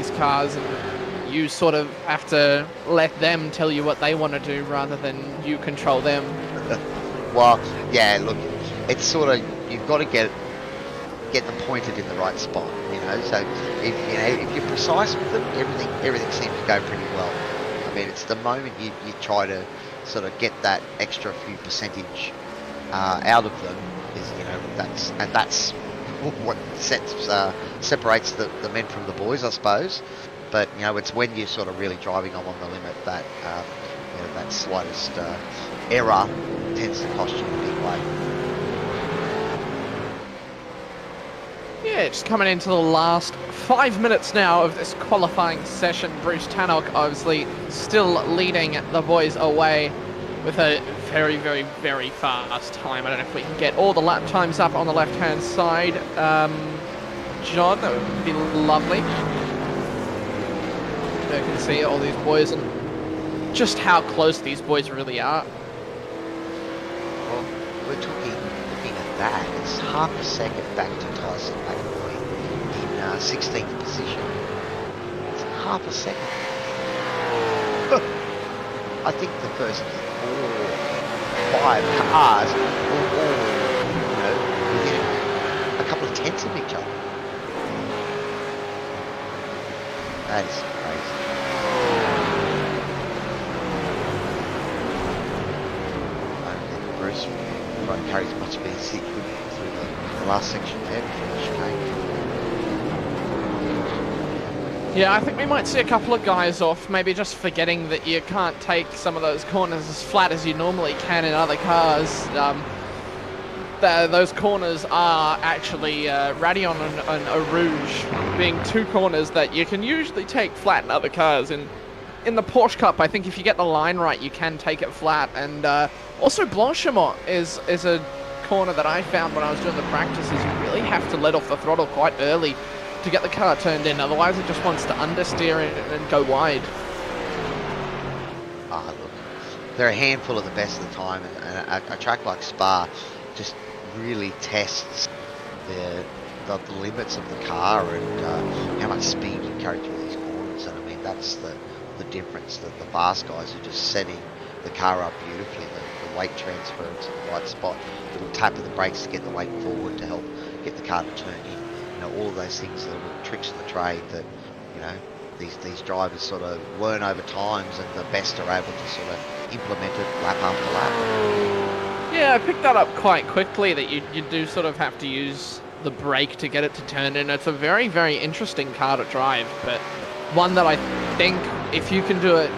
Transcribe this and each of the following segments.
these cars, and you sort of have to let them tell you what they want to do rather than you control them. Well, yeah, look, it's sort of, you've got to get them pointed in the right spot, you know. So if you're precise with them, everything seems to go pretty well. I mean, it's the moment you try to sort of get that extra few percentage out of them is, you know, that's what separates the men from the boys, I suppose. But you know, it's when you're sort of really driving them on the limit that you know, that slightest error tends to cost you in a big way. Yeah, just coming into the last 5 minutes now of this qualifying session. Bruce Tannock obviously still leading the boys away with a very, very, very fast time. I don't know if we can get all the lap times up on the left-hand side. John, that would be lovely. You can see all these boys and just how close these boys really are. Well, we're looking at that. It's half a second back to Tyson McAvoy in 16th position. It's half a second. I think the first 4 or 5 cars were all, you know, within a couple of tenths of each other. That is crazy. I don't think Bruce carries much of his seat through the last section there before the chicane. Yeah, I think we might see a couple of guys off, maybe just forgetting that you can't take some of those corners as flat as you normally can in other cars. Those corners are actually Radion and Eau Rouge being 2 corners that you can usually take flat in other cars. In the Porsche Cup, I think if you get the line right, you can take it flat. And also Blanchimont is a corner that I found when I was doing the practices. You really have to let off the throttle quite early to get the car turned in, otherwise it just wants to understeer and go wide. Look, they're a handful of the best of the time, and a track like Spa just really tests the limits of the car and how much speed you carry through these corners. And I mean, that's the difference. That the fast guys are just setting the car up beautifully, the weight transfer to the right spot, the little tap of the brakes to get the weight forward to help get the car to turn in. You know, all of those things are little tricks of the trade that, you know, these drivers sort of learn over times, and the best are able to sort of implement it lap after lap. Yeah, I picked that up quite quickly, that you do sort of have to use the brake to get it to turn in. It's a very, very interesting car to drive, but one that I think if you can do it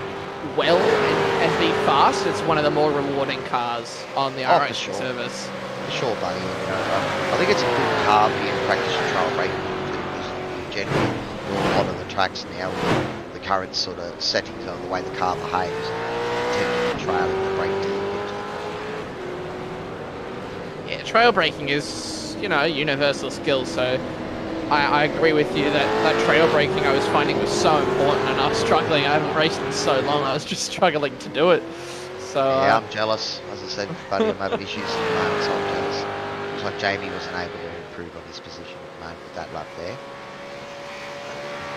well and be fast, it's one of the more rewarding cars on the RS sure. service. For sure, buddy. I think it's a good car for you to practice your trail braking, because generally a lot of the tracks now, the current sort of settings on the way the car behaves, tend to be trailing the brake till you get to the corner. Yeah, trail braking is, you know, a universal skill, so I agree with you that trail braking I was finding was so important, and I was struggling. I haven't raced in so long, I was just struggling to do it. So yeah, I'm jealous. As I said, buddy, I'm having issues at the moment, so I'm jealous. Looks like Jamie wasn't able to improve on his position at the moment with that lap there.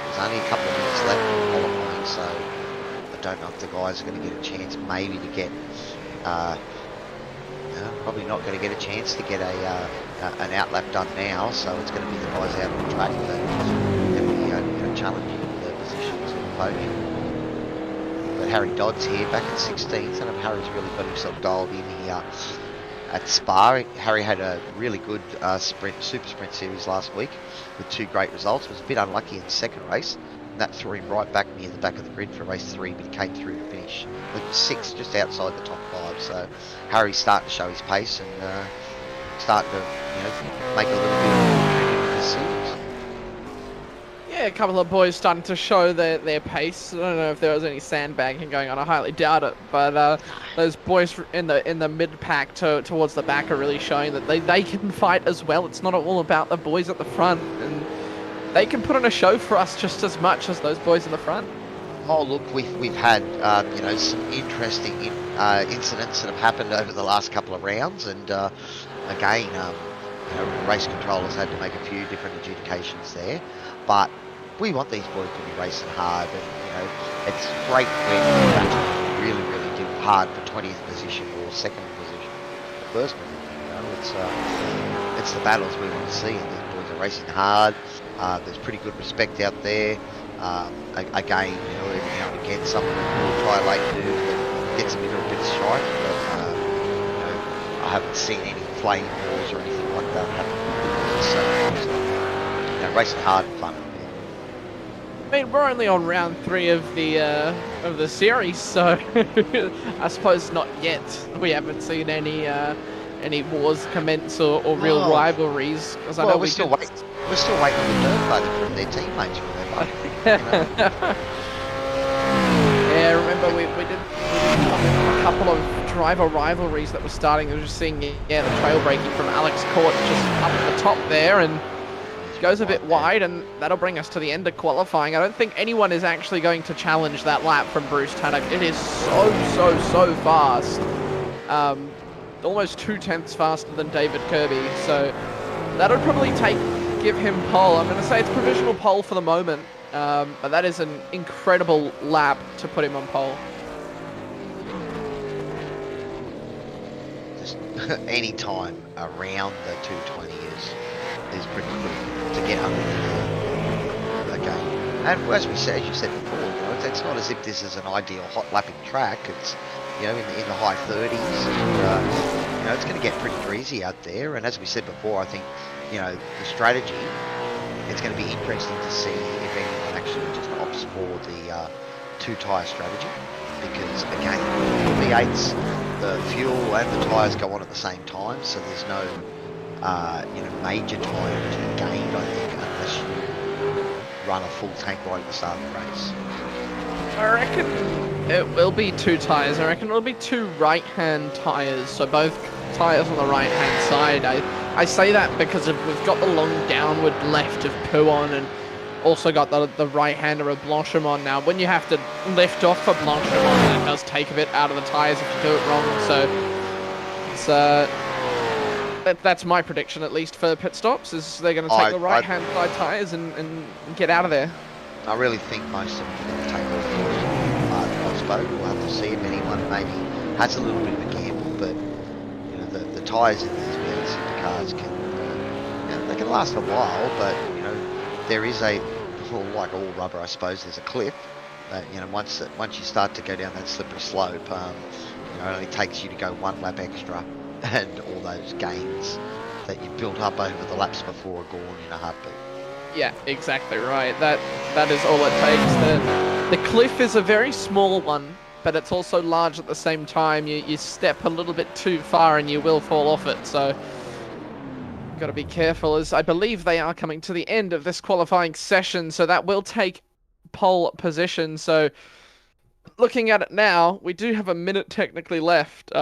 There's only a couple of minutes left in qualifying, so I don't know if the guys are going to get a chance maybe to get, probably not going to get a chance to get an outlap done now, so it's going to be the guys out on the track that will be challenging the positions in the podium. But Harry Dodd's here back at 16th, and if Harry's really got himself dialed in here at Spa. Harry had a really good Super Sprint series last week with 2 great results. Was a bit unlucky in the second race, and that threw him right back near the back of the grid for race 3, but he came through to finish with 6, just outside the top 5. So Harry's starting to show his pace and starting to, make a little bit of his series. Yeah, a couple of boys starting to show their pace. I don't know if there was any sandbagging going on. I highly doubt it. But those boys in the mid pack towards the back are really showing that they can fight as well. It's not all about the boys at the front, and they can put on a show for us just as much as those boys in the front. Oh look, we've had some interesting incidents that have happened over the last couple of rounds, and again, race controllers had to make a few different adjudications there, but we want these boys to be racing hard, and it's great when battles really, really do hard for 20th position or second position, first position. It's the battles we want to see, and these boys are racing hard. There's pretty good respect out there. Again, every now and again, someone will try a late move that gets a bit of shite, but I haven't seen any flame wars or anything like that happen. So, racing hard and fun. I mean, we're only on round 3 of the series, so I suppose not yet. We haven't seen any wars commence or real rivalries. Because I know we're still waiting. We're still waiting on the dirt buggy from their teammates. Yeah, remember we did a couple of driver rivalries that were starting. I was just seeing the trail braking from Alex Court just up at the top there, and goes a bit wide, and that'll bring us to the end of qualifying. I don't think anyone is actually going to challenge that lap from Bruce Tannock. It is so fast. Almost 2/10 faster than David Kirby, so that'll probably give him pole. I'm going to say it's provisional pole for the moment, but that is an incredible lap to put him on pole. Just any time around the 220 is pretty good to get under the game. And as you said before, it's not as if this is an ideal hot lapping track. It's in the high 30s. And, it's going to get pretty greasy out there. And as we said before, I think the strategy. It's going to be interesting to see if anyone actually just opts for the 2-tyre strategy, because again, the V8s, the fuel and the tyres go on at the same time, so there's no major time to be gained, I think, unless you run a full tank right at the start of the race. I reckon it will be 2 tyres. I reckon it'll be 2 right-hand tyres, so both tyres on the right-hand side. I say that because we've got the long downward left of Pouon, and also got the right-hander of Blanchimont now. When you have to lift off for Blanchimont, it does take a bit out of the tyres if you do it wrong, so it's that's my prediction, at least, for pit stops, is they're going to take the right-hand side tyres and get out of there. I really think most of them are going to take all 4 spoke. We'll have to see if anyone maybe has a little bit of a gamble, but the tyres in these V8 Supercars can they can last a while, but there is like all rubber, I suppose, there's a cliff. Once you start to go down that slippery slope, it only takes you to go 1 lap extra, and all those gains that you've built up over the laps before are gone in a heartbeat. Yeah, exactly right. That is all it takes. The cliff is a very small one, but it's also large at the same time. You step a little bit too far and you will fall off it, so got to be careful, as I believe they are coming to the end of this qualifying session, so that will take pole position. So looking at it now, we do have a minute technically left.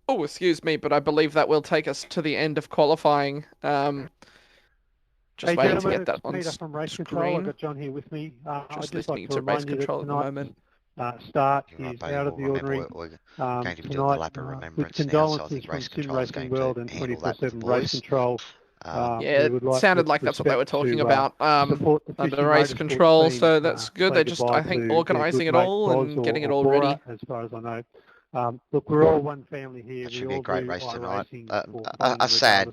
Oh, excuse me, but I believe that will take us to the end of qualifying. Just waiting to get that on Peter from Race Control. I've got John here with me. Just listening to Race Control at the moment. Start is out of the ordinary tonight, with condolences from Sim Racing World and 24/7 Race Control. Yeah, it sounded like that's what they were talking about under Race Control, so that's good. They're just, I think, organising it all and getting it all ready. As far as I know. Look, we're all one family here. It should be a great race tonight. A sad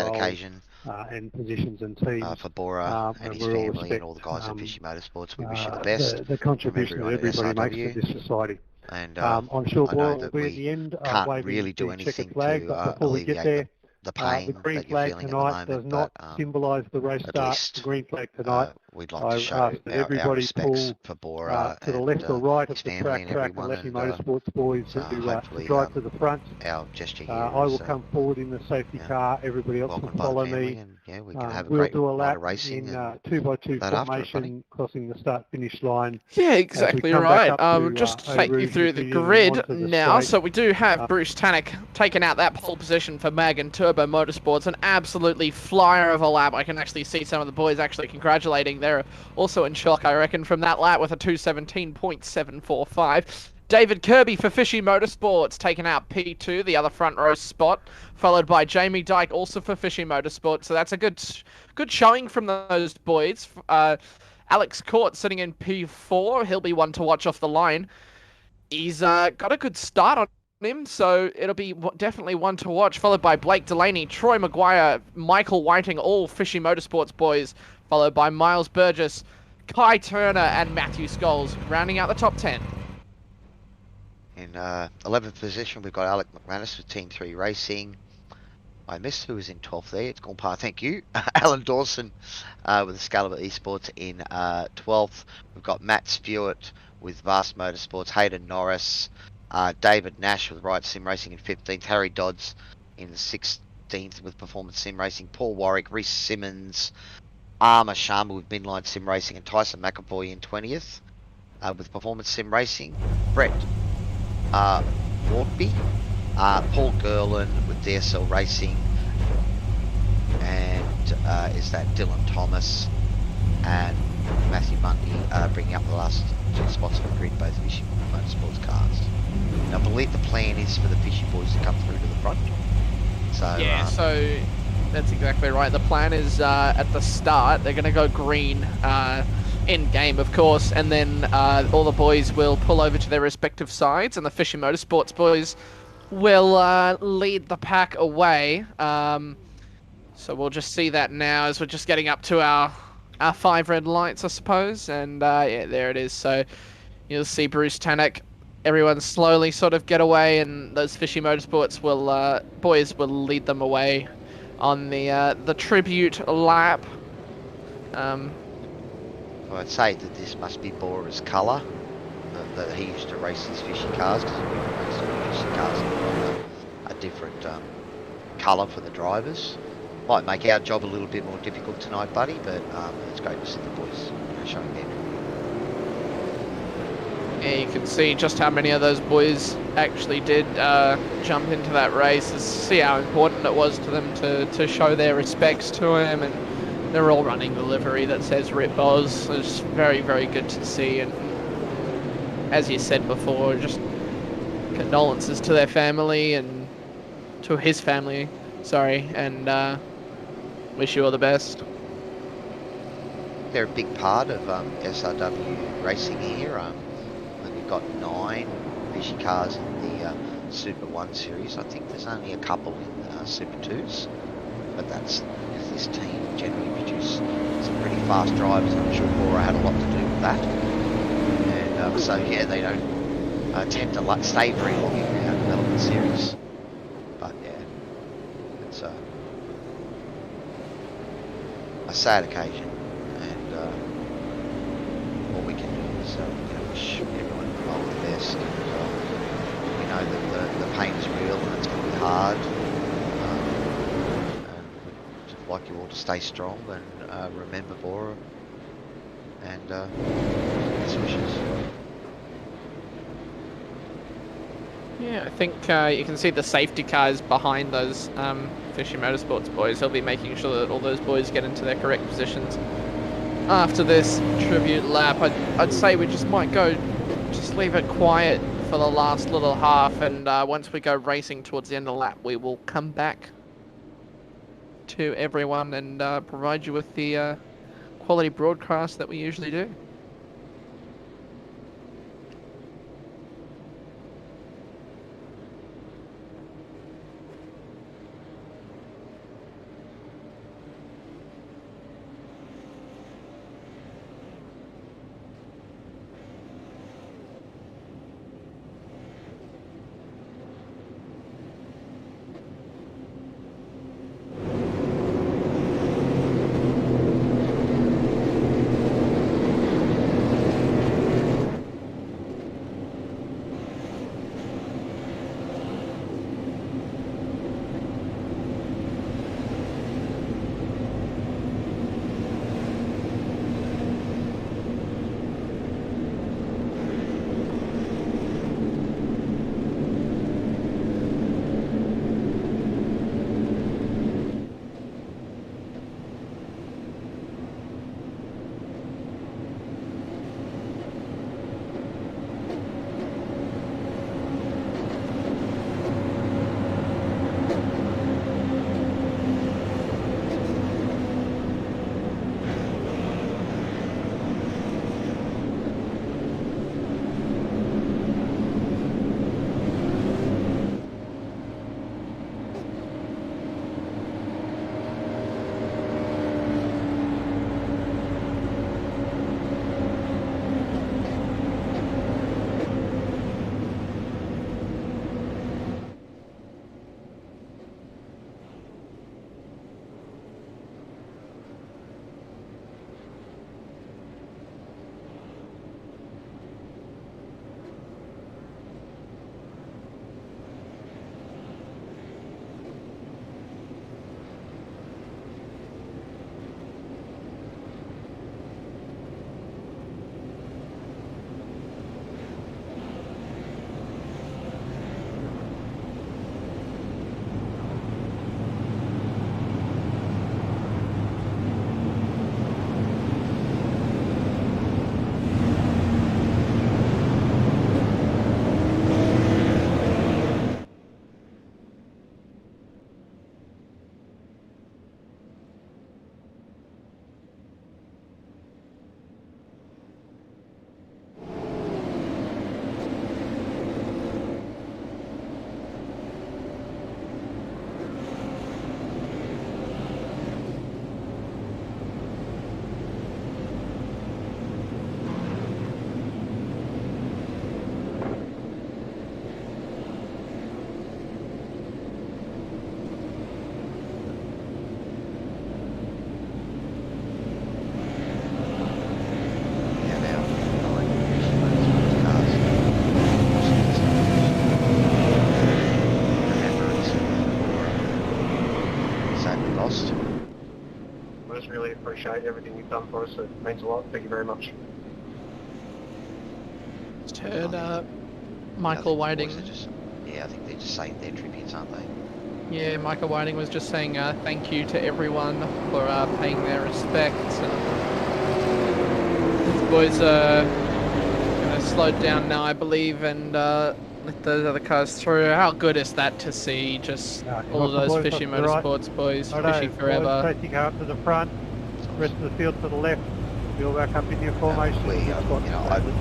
occasion. And positions and teams for Bora and his family and all the guys at Fishy Motorsports. We wish you the best. The contribution that everybody makes to this society. And I'm sure Bora will be at the end. Can't really do anything to alleviate the pain the green that you're flag feeling tonight at the moment, does not symbolise the race start. The green flag tonight. We'd like to show our respects for Bora to the left or right of the family track and Lefty Motorsports boys to drive to the front. Our gesture here I will come forward in the safety car. Everybody else will follow me. And, we can have a we'll great do a lap racing in 2x2 formation, crossing the start-finish line. Yeah, exactly right. Just to take you through the grid now. So we do have Bruce Tannock taking out that pole position for Mag and Turbo Motorsports. An absolutely flyer of a lap. I can actually see some of the boys actually congratulating. They're also in shock, I reckon, from that lap with a 2:17.745. David Kirby for Fishy Motorsports taking out P2, the other front row spot, followed by Jamie Dyke also for Fishy Motorsports. So that's a good showing from those boys. Alex Court sitting in P4. He'll be one to watch off the line. He's got a good start on him, so it'll be definitely one to watch, followed by Blake Delaney, Troy Maguire, Michael Whiting, all Fishy Motorsports boys, followed by Miles Burgess, Kai Turner, and Matthew Scholes, rounding out the top 10. In 11th position, we've got Alec McManus with Team 3 Racing. I missed who was in 12th there. It's gone past. Thank you. Alan Dawson with Excalibur Esports in 12th. We've got Matt Stewart with Vast Motorsports, Hayden Norris, David Nash with Riot Sim Racing in 15th, Harry Dodds in 16th with Performance Sim Racing, Paul Warwick, Rhys Simmons, Armour Sharma with Midline Sim Racing, and Tyson McAvoy in 20th with Performance Sim Racing, Brett Wardby, Paul Gerlin with DSL Racing, and is that Dylan Thomas and Matthew Mundy bringing up the last 2 spots on the grid, both Fishy Motorsports cars. And I believe the plan is for the Fishy boys to come through to the front. So yeah, so that's exactly right. The plan is at the start they're going to go green in game, of course, and then all the boys will pull over to their respective sides, and the Fishy Motorsports boys will lead the pack away. So we'll just see that now as we're just getting up to our 5 red lights, I suppose, and yeah, there it is. So you'll see Bruce Tannock, everyone slowly sort of get away, and those Fishy Motorsports will boys will lead them away on the tribute lap. I'd say that this must be Bora's colour, that he used to race his Fishy cars, because we raced the Fishy cars in a different colour for the drivers. Might make our job a little bit more difficult tonight, buddy, but it's great to see the boys showing their. Yeah, you can see just how many of those boys actually did jump into that race, to see how important it was to them to show their respects to him, and they're all running the livery that says Rip Oz. It's very, very good to see, and as you said before, just condolences to their family and to his family, sorry, and wish you all the best. They're a big part of SRW racing here. We've got 9 Fishy cars in the Super 1 series. I think there's only a couple in Super 2s, but that's because this team generally produce some pretty fast drivers. I'm sure Bora had a lot to do with that. And so yeah, they don't tend to stay very long in our development series. But yeah, it's a sad occasion, and all we can do is wish everyone all the best. And we know that the pain is real and it's going to be hard, and we'd like you all to stay strong and remember Bora, and best wishes. Yeah, I think you can see the safety cars behind those Fishy Motorsports boys. They'll be making sure that all those boys get into their correct positions. After this tribute lap, I'd say we just might go, just leave it quiet for the last little half, and once we go racing towards the end of the lap, we will come back to everyone and provide you with the quality broadcast that we usually do. appreciate everything you've done for us. It means a lot. Thank you very much. Just heard Michael Whiting. I think they're just saying their tributes, aren't they? Yeah, Michael Whiting was just saying thank you to everyone for paying their respects. These boys are going to slow down now, I believe, and let those other cars through. How good is that to see? Just all of those Fishy Motorsports boys, fishing forever. Safety car to the front, rest of the field to the left. You're back up in your formation. I've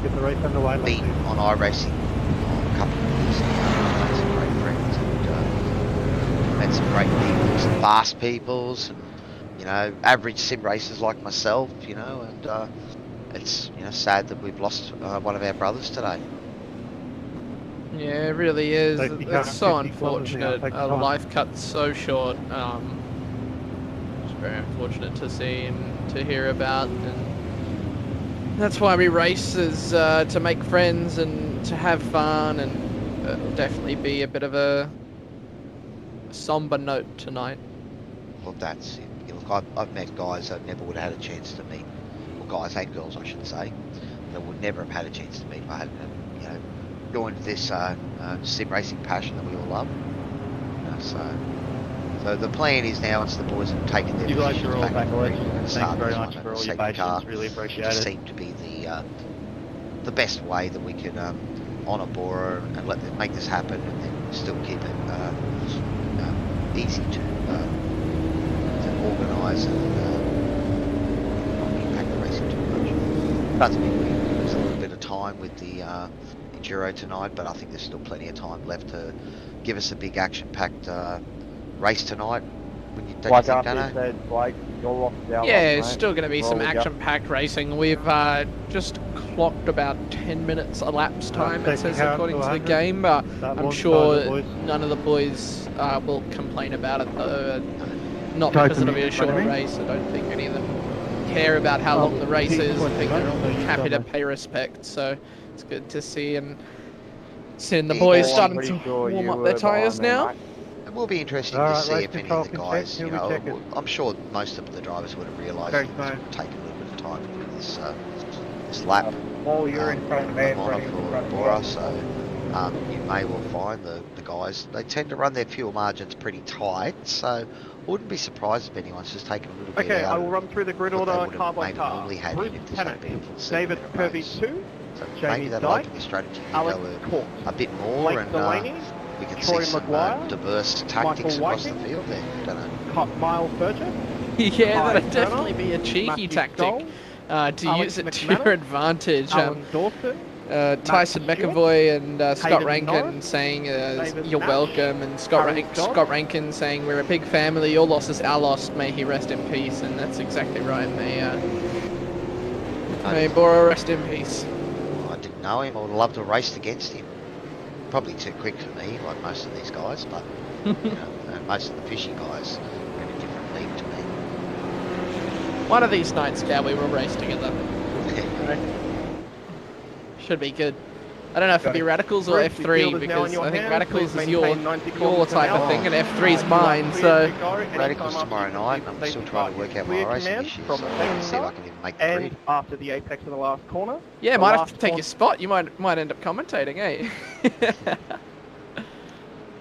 get the race underway. Been on iRacing a couple of years now. Made some great friends and met some great people, some fast peoples, and average sim racers like myself. And it's sad that we've lost one of our brothers today. Yeah, it really is. It's so unfortunate. Life cut so short. It's very unfortunate to see and to hear about. And that's why we race, is to make friends and to have fun, and it'll definitely be a bit of a somber note tonight. Well, that's it. Look, I've met guys I never would have had a chance to meet. Well, guys and girls, I should say, that would never have had a chance to meet if I hadn't, joined this sim racing passion that we all love. So the plan is now, once the boys have taken their positions back, we're going to start very much for all your patience. Really appreciate it. It seemed to be the best way that we could honour Bora and make this happen, and then still keep it easy to organise and not impact the racing too much. But we lose a little bit of time with the Enduro tonight, but I think there's still plenty of time left to give us a big action-packed race tonight. Yeah, it's still going to be some action-packed racing. We've just clocked about 10 minutes elapsed time, it says, according to the game, but I'm sure none of the boys will complain about it, though. Not because it'll be a shorter race. I don't think any of them care about how long the race is. I think they're all happy to pay respect, so it's good to see. And seeing the boys starting to warm up their tyres now. It will be interesting to see if any of the guys, I'm sure most of the drivers would have realised it would take a little bit of time to put this lap for Bora, so you may well find the guys, they tend to run their fuel margins pretty tight, so I wouldn't be surprised if anyone's just taken a little bit out. Okay, I will run through the grid order car by car. David Kirby 2, so maybe that'll open the strategy to go a bit more, and we can see some diverse tactics across the field there. Don't know. Miles Berger. Yeah, that'd definitely be a cheeky tactic to use it to your advantage. Tyson McAvoy and Scott Rankin saying you're welcome, and Scott Rankin saying we're a big family, your loss is our loss, may he rest in peace, and that's exactly right. May Bora rest in peace. I didn't know him. I would have loved to have raced against him. Probably too quick for me, like most of these guys, but most of the fishing guys are in a different league to me. One of these nights, Cal, we will race together. Should be good. I don't know if it'll be Radicals or F3, because I think Radicals is your type of thing, and F3's mine, so... Radicals tomorrow night, and I'm still trying to work out my racing issues, so I'll see if I can even make the grid. After the apex of the last corner. Yeah, might have to take your spot. You might end up commentating, eh?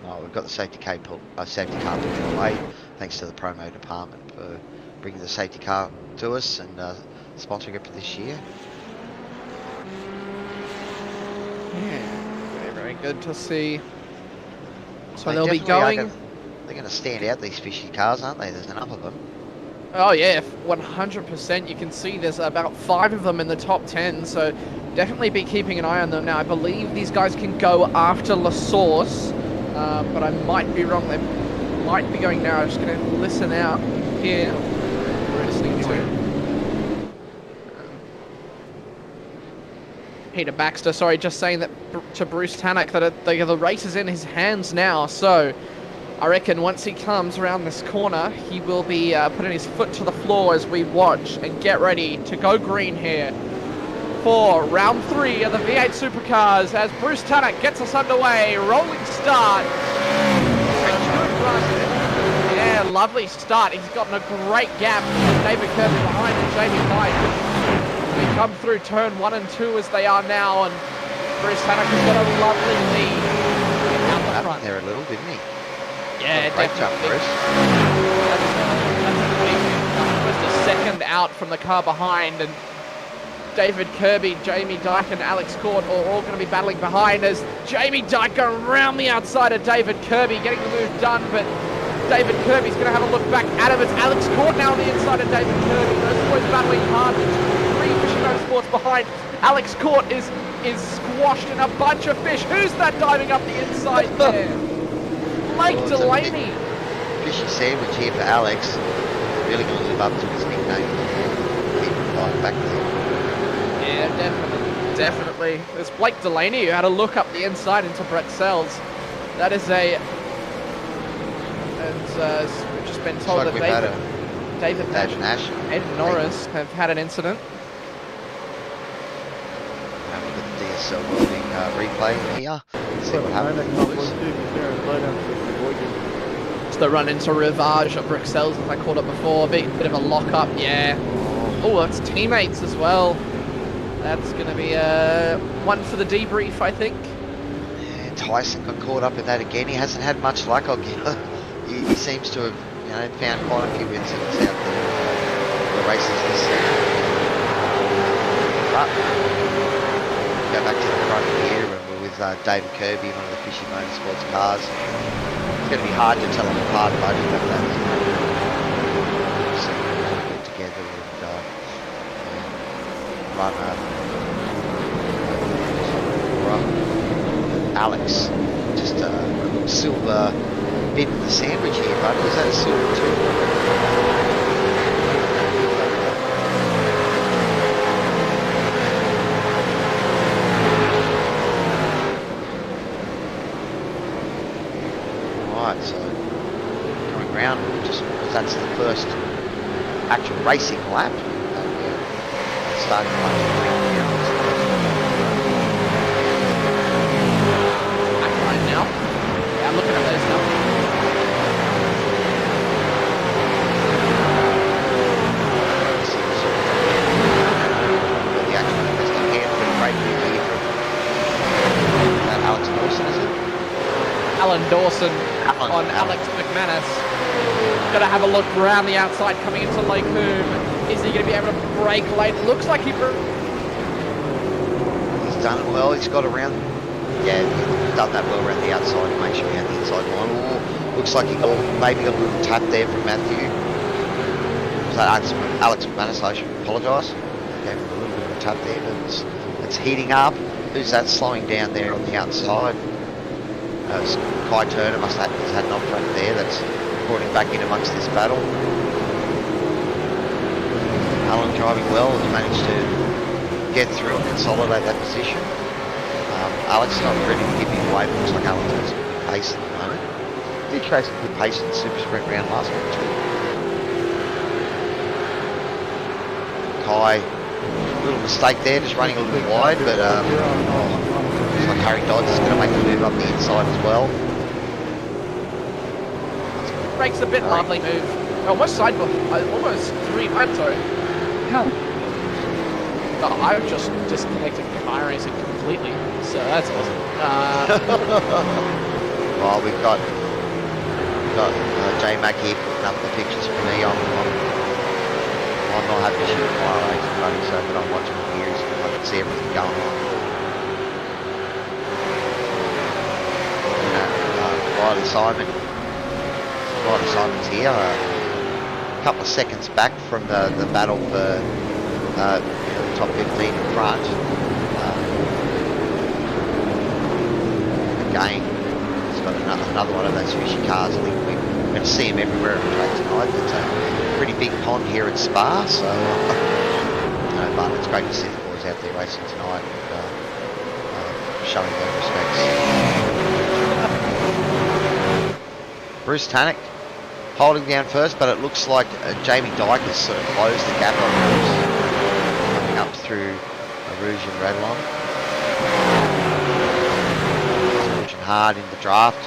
Oh, we've got the safety car pulled away. Thanks to the promo department for bringing the safety car to us and sponsoring it for this year. Yeah, very, very good to see. So they'll be going... They're going to stand out, these fishy cars, aren't they? There's enough of them. Oh yeah, 100%. You can see there's about 5 of them in the top 10, so definitely be keeping an eye on them. Now, I believe these guys can go after La Source, but I might be wrong. They might be going now. I'm just going to listen out here. We're listening to Peter Baxter, sorry, just saying that to Bruce Tannock that the race is in his hands now, so I reckon once he comes around this corner, he will be putting his foot to the floor as we watch and get ready to go green here for round 3 of the V8 Supercars as Bruce Tannock gets us underway. Rolling start. Yeah, a lovely start. He's gotten a great gap. David Kirby behind and Jamie Dyke. They come through turn 1 and 2 as they are now, and Bruce Hannock has got a lovely lead out the front. There a little, didn't he? Yeah, great definitely. jump, Bruce. That's a big, just a second out from the car behind, and David Kirby, Jamie Dyke and Alex Court are all going to be battling behind as Jamie Dyke going around the outside of David Kirby, getting the move done, but David Kirby's going to have a look back at him. It's Alex Court now on the inside of David Kirby. Those boys battling hard. There's 3 Fishing Motorsports behind. Alex Court is squashed in a bunch of fish. Who's that diving up the inside there? Blake Delaney. Fishy sandwich here for Alex. Really going to live up to his nickname. Keep flying back there. Yeah, definitely. There's Blake Delaney who had a look up the inside into Brett Sells. That is a... And we've just been told that David Nash and Ed Norris have had an incident. Have a look at the DSL welding replay here. Let's see what happened. It's the run into Rivage at Brett Sells, as I called it before. Bit of a lock-up, yeah. Oh, that's teammates as well. That's going to be one for the debrief, I think. Yeah, Tyson got caught up in that again. He hasn't had much luck. He seems to have, found quite a few incidents out there. The races this season. But go back to the front here, and we're with David Kirby, one of the Fishy Motorsports cars. It's going to be hard to tell them apart, but that's put together and run Alex, just a silver bit in the sandwich here, bud. Was that a silver too? Alright, so coming round, just because that's the first actual racing lap. Starting to now. Yeah, I'm looking at those now. The actual investing hand for the break here from Alex Dawson, is it? Alan Dawson on Alex McManus. Got to have a look around the outside coming into Lake Coombe. Is he going to be able to break late? Looks like he's done it well. He's got around. Yeah, he's done that well around the outside to make sure he had the inside line. Ooh, looks like he maybe got a little tap there from Matthew. Was that Alex McManus? I should apologise. Gave him a little bit of a tap there, but it's heating up. Who's that slowing down there on the outside? Kai Turner must have had an off-track there. That's brought him back in amongst this battle. Alan driving well, has managed to get through and consolidate that position. Alex is not ready to give him away, but looks like Alan's got some good pace at the moment. He did show some good pace in the Super Sprint round last week too. Kai, a little mistake there, just running a little bit wide, but looks like Harry Dodds is going to make the move up the inside as well. Breaks a bit lovely move. Almost side, almost 3 laps, sorry. Oh, I've just disconnected car racing completely, so that's awesome. Well, we've got J Mac here putting up the pictures for me. I'm not having to shoot car racing, buddy, so but I'm watching the gears and I can see everything going on. Ryder Simon's here. A couple of seconds back from the battle for top 15 in front. Again, he's got another one of those fishy cars. I think we're going to see him everywhere on the track tonight. It's a pretty big pond here at Spa, so but it's great to see the boys out there racing tonight and showing their respects. Bruce Tannock holding down first, but it looks like Jamie Dyke has sort of closed the gap on Bruce, coming up through Rouge and Redline. He's pushing hard in the draft.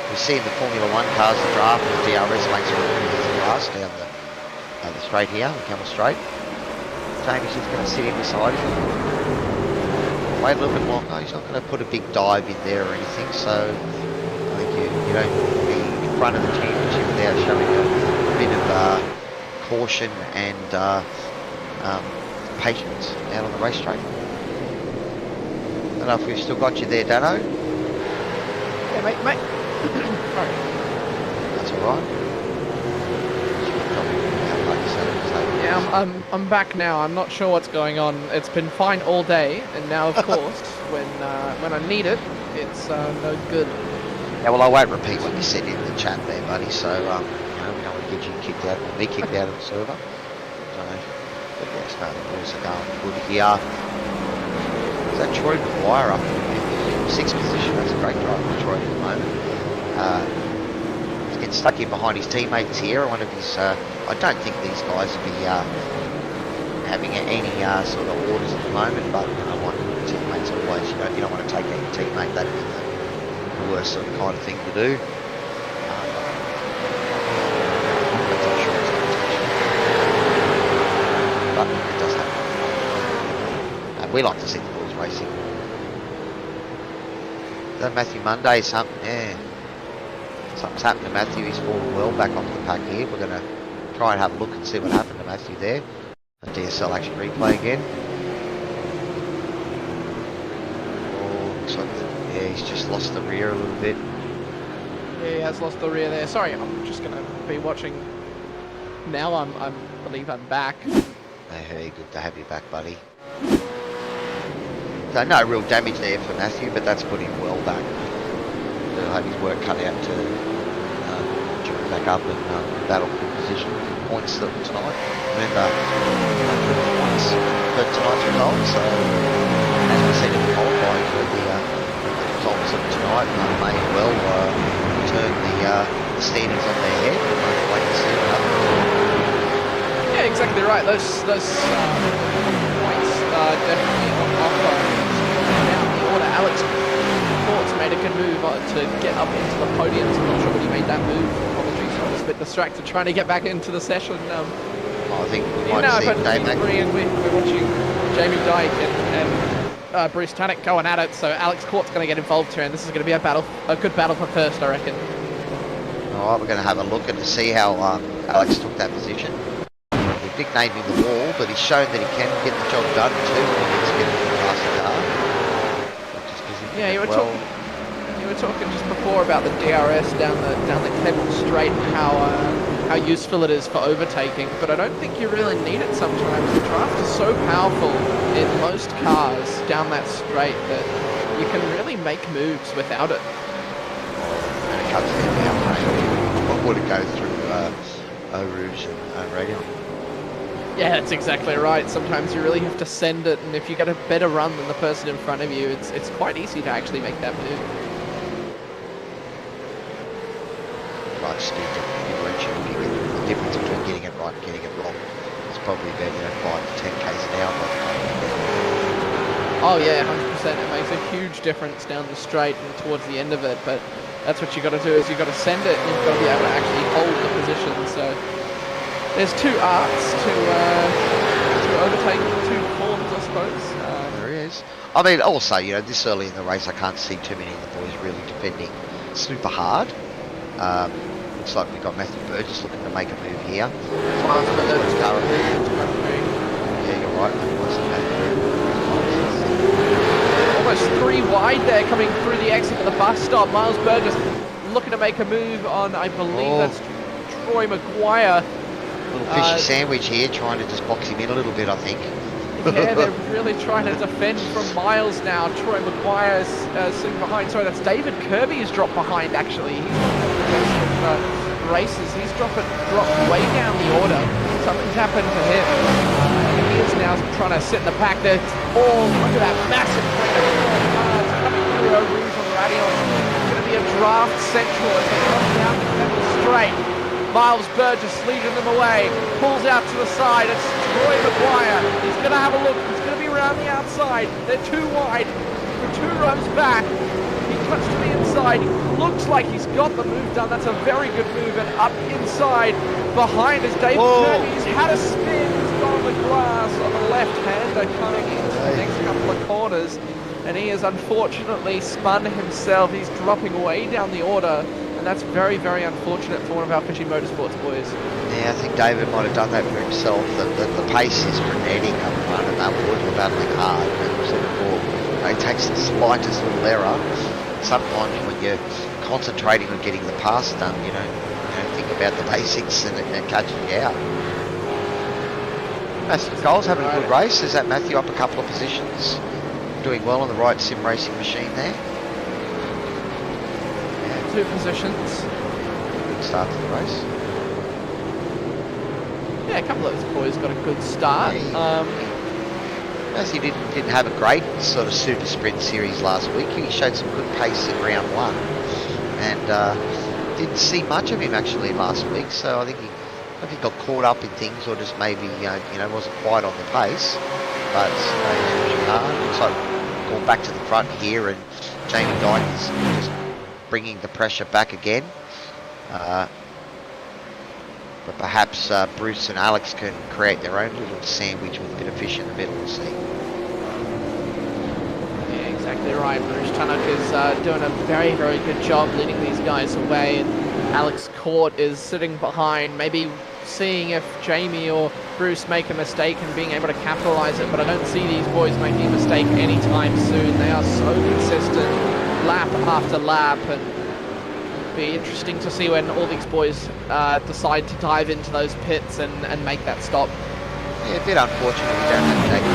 we see in the Formula 1 cars, the draft, the DRS makes it really easy for us down the straight here, the Camel Straight. Jamie's just going to sit in beside him. Wait a little bit longer. He's not going to put a big dive in there or anything, so I think you don't be in front of the championship without showing a bit of caution and patience out on the racetrack. I don't know if we've still got you there, Dano. Yeah, mate. Sorry. That's all right. Yeah, I'm back now. I'm not sure what's going on. It's been fine all day, and now, of course, when I need it, it's no good. Yeah, well, I won't repeat what you said in the chat there, buddy. So, we don't want to get you kicked out, or me kicked out of the server. So, but yes, no, the boys are going good here. Is that Troy McGuire up in 6th position? That's a great drive for Troy at the moment. He's getting stuck in behind his teammates here. One of his, I don't think these guys will be having any sort of orders at the moment, but one of your teammates always, you don't want to take out your teammate. That'd be the worst sort of kind of thing to do. But it does happen. And we like to see the boys racing. Is that Matthew Monday? Something's happened to Matthew. He's fallen well back onto the pack here. We're going to try and have a look and see what happened to Matthew there. A DSL action replay again. Oh, looks like he's just lost the rear a little bit. Yeah, he has lost the rear there. Sorry, I'm just going to be watching. Now I believe I'm back. Hey, good to have you back, buddy. So no real damage there for Matthew, but that's put him well back. He'll have his work cut out to join back up and battle for position points tonight. Remember, points for tonight's result. So as we said in the qualifying for the results of tonight, may well turn the standings on their head. We'll wait and see what happens. Yeah, exactly right. Those points are definitely on offer. Now the order, Alex Court's made a good move to get up into the podiums. I'm not sure when he made that move. Apologies, I was a bit distracted trying to get back into the session. I think we might see Dave and we're watching Jamie Dyke and Bruce Tannock going at it. So Alex Court's going to get involved here, and this is going to be a good battle for first, I reckon. All right, we're going to have a look and see how Alex took that position. We've nicknamed him the wall, but he's shown that he can get the job done too when he needs to get into the faster car. Yeah, you were talking just before about the DRS down the Cable Straight and how useful it is for overtaking, but I don't think you really need it sometimes. The draft is so powerful in most cars down that straight that you can really make moves without it. And it comes in now, what would it go through Eau Rouge and Radion? Yeah, that's exactly right. Sometimes you really have to send it, and if you get a better run than the person in front of you, it's quite easy to actually make that move. Right, just differentiate the difference between getting it right and getting it wrong. It's probably about 5 to 10 k's an hour. Oh yeah, 100%. It makes a huge difference down the straight and towards the end of it. But that's what you got to do: is you got to send it, and you've got to be able to actually hold the position. So. There's two arts to overtake, two forms, I suppose. There is. I mean, also, this early in the race, I can't see too many of the boys really defending super hard. Looks like we've got Matthew Burgess looking to make a move here. Yeah, you're right. Almost 3 wide there coming through the exit of the bus stop. Miles Burgess looking to make a move on, I believe that's Troy McGuire. Little fishy sandwich here, trying to just box him in a little bit, I think. Yeah, they're really trying to defend from Miles now. Troy McGuire's sitting behind. Sorry, that's David Kirby who's dropped behind, actually. He's races. He's dropped way down the order. Something's happened to him. He is now trying to sit in the pack there. Oh, look at that massive plate of cars coming through Eau Rouge on Radion. It's going to be a draft central as they come down the middle straight. Miles Burgess leading them away, pulls out to the side, it's Troy McGuire, he's going to have a look, he's going to be around the outside, they're too wide, 2 rows back. He cuts to the inside. Looks like he's got the move done. That's a very good move. And up inside, behind is David Kirby. He's had a spin. He's gone on the glass on the left-hander coming into the next couple of corners. And he has unfortunately spun himself. He's dropping way down the order. And that's very, very unfortunate for one of our Fishy Motorsports boys. Yeah, I think David might have done that for himself. The pace is frenetic up front, and that boys were battling hard. And sort of, it takes the slightest little error. Sometimes when you're concentrating on getting the pass done, you don't think about the basics and catching you out. Matthew Cole's having a good race. Is that Matthew up a couple of positions? Doing well on the right sim racing machine there. 2 positions. Good start to the race. Yeah, a couple of those boys got a good start. Matthew didn't have a great sort of super sprint series last week. He showed some good pace in round 1, and didn't see much of him actually last week. So I think he got caught up in things, or just maybe wasn't quite on the pace. But he's pushing hard. Looks like going back to the front here, and Jamie Dyke is just bringing the pressure back again. But perhaps Bruce and Alex can create their own little sandwich with a bit of fish in the middle, we'll see. Yeah, exactly right. Bruce Tunnock is doing a very, very good job leading these guys away. And Alex Court is sitting behind, maybe seeing if Jamie or Bruce make a mistake and being able to capitalize it. But I don't see these boys making a mistake anytime soon. They are so consistent, lap after lap, and be interesting to see when all these boys decide to dive into those pits and make that stop. Yeah, a bit unfortunate we don't have Jacob,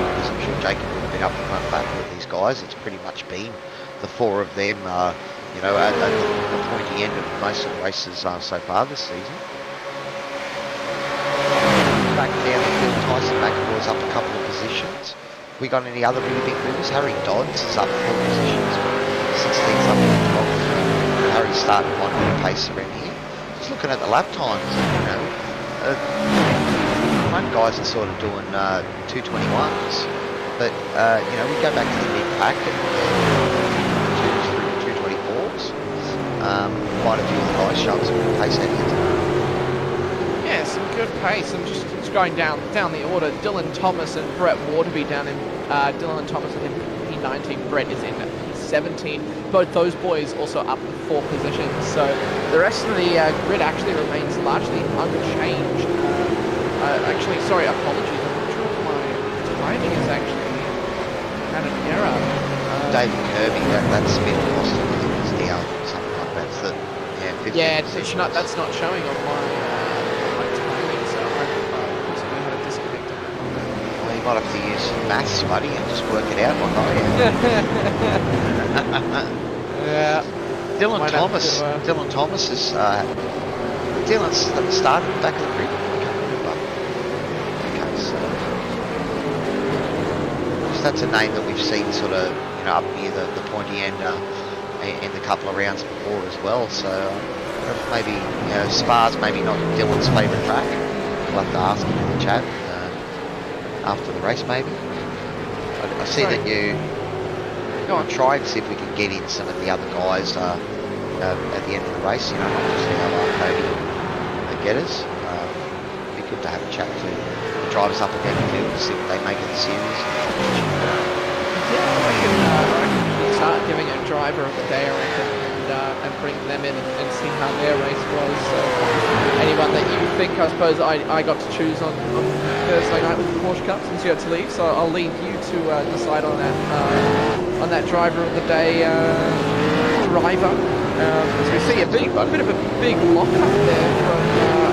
because I'm sure Jacob would have been up the front back with these guys. It's pretty much been the 4 of them, at the pointy end of most of the races so far this season. Back down the field, Tyson McAvoy's up a couple of positions. We got any other really big movers? Harry Dodds is up 4 positions. 16's up to 12. Harry's starting to find a bit of pace around here. Just looking at the lap times, front guys are sort of doing 221s, but we go back to the mid pack and 224s. Quite a few of the guys showing some good pace heading into it. Yeah, some good pace. I'm just going down the order. Dylan Thomas and Brett Waterby down in Dylan Thomas in P19. Brett is in P17. Both those boys also up 4 positions. So the rest of the grid actually remains largely unchanged. Sorry, apologies. I'm not sure if my timing is actually had an error. David Kirby, that's been lost. I think it's down something like that. So, 15 that's not showing on my timing. So I possibly had a disconnect. Well, you might have to use maths, buddy, and just work it out like I am. Yeah. Dylan Thomas is Dylan's started back of the grid. I can't remember. Okay, so that's a name that we've seen sort of up near the pointy end in the couple of rounds before as well. So maybe Spa's maybe not Dylan's favourite track. We'll have to ask him in the chat after the race maybe. I see that you go on, try and see if we can get in some of the other guys at the end of the race, not just Cody and get us. It'd be good to have a chat to the drivers up and down the field to see if they make it the series. Yeah, I can start giving a driver of the day, I reckon, and bring them in and see how their race was. So anyone that you think, I suppose I got to choose on Thursday night with the Porsche Cup since you had to leave, so I'll leave you to decide on that driver of the day driver. As we see a bit of a big lock-up there from,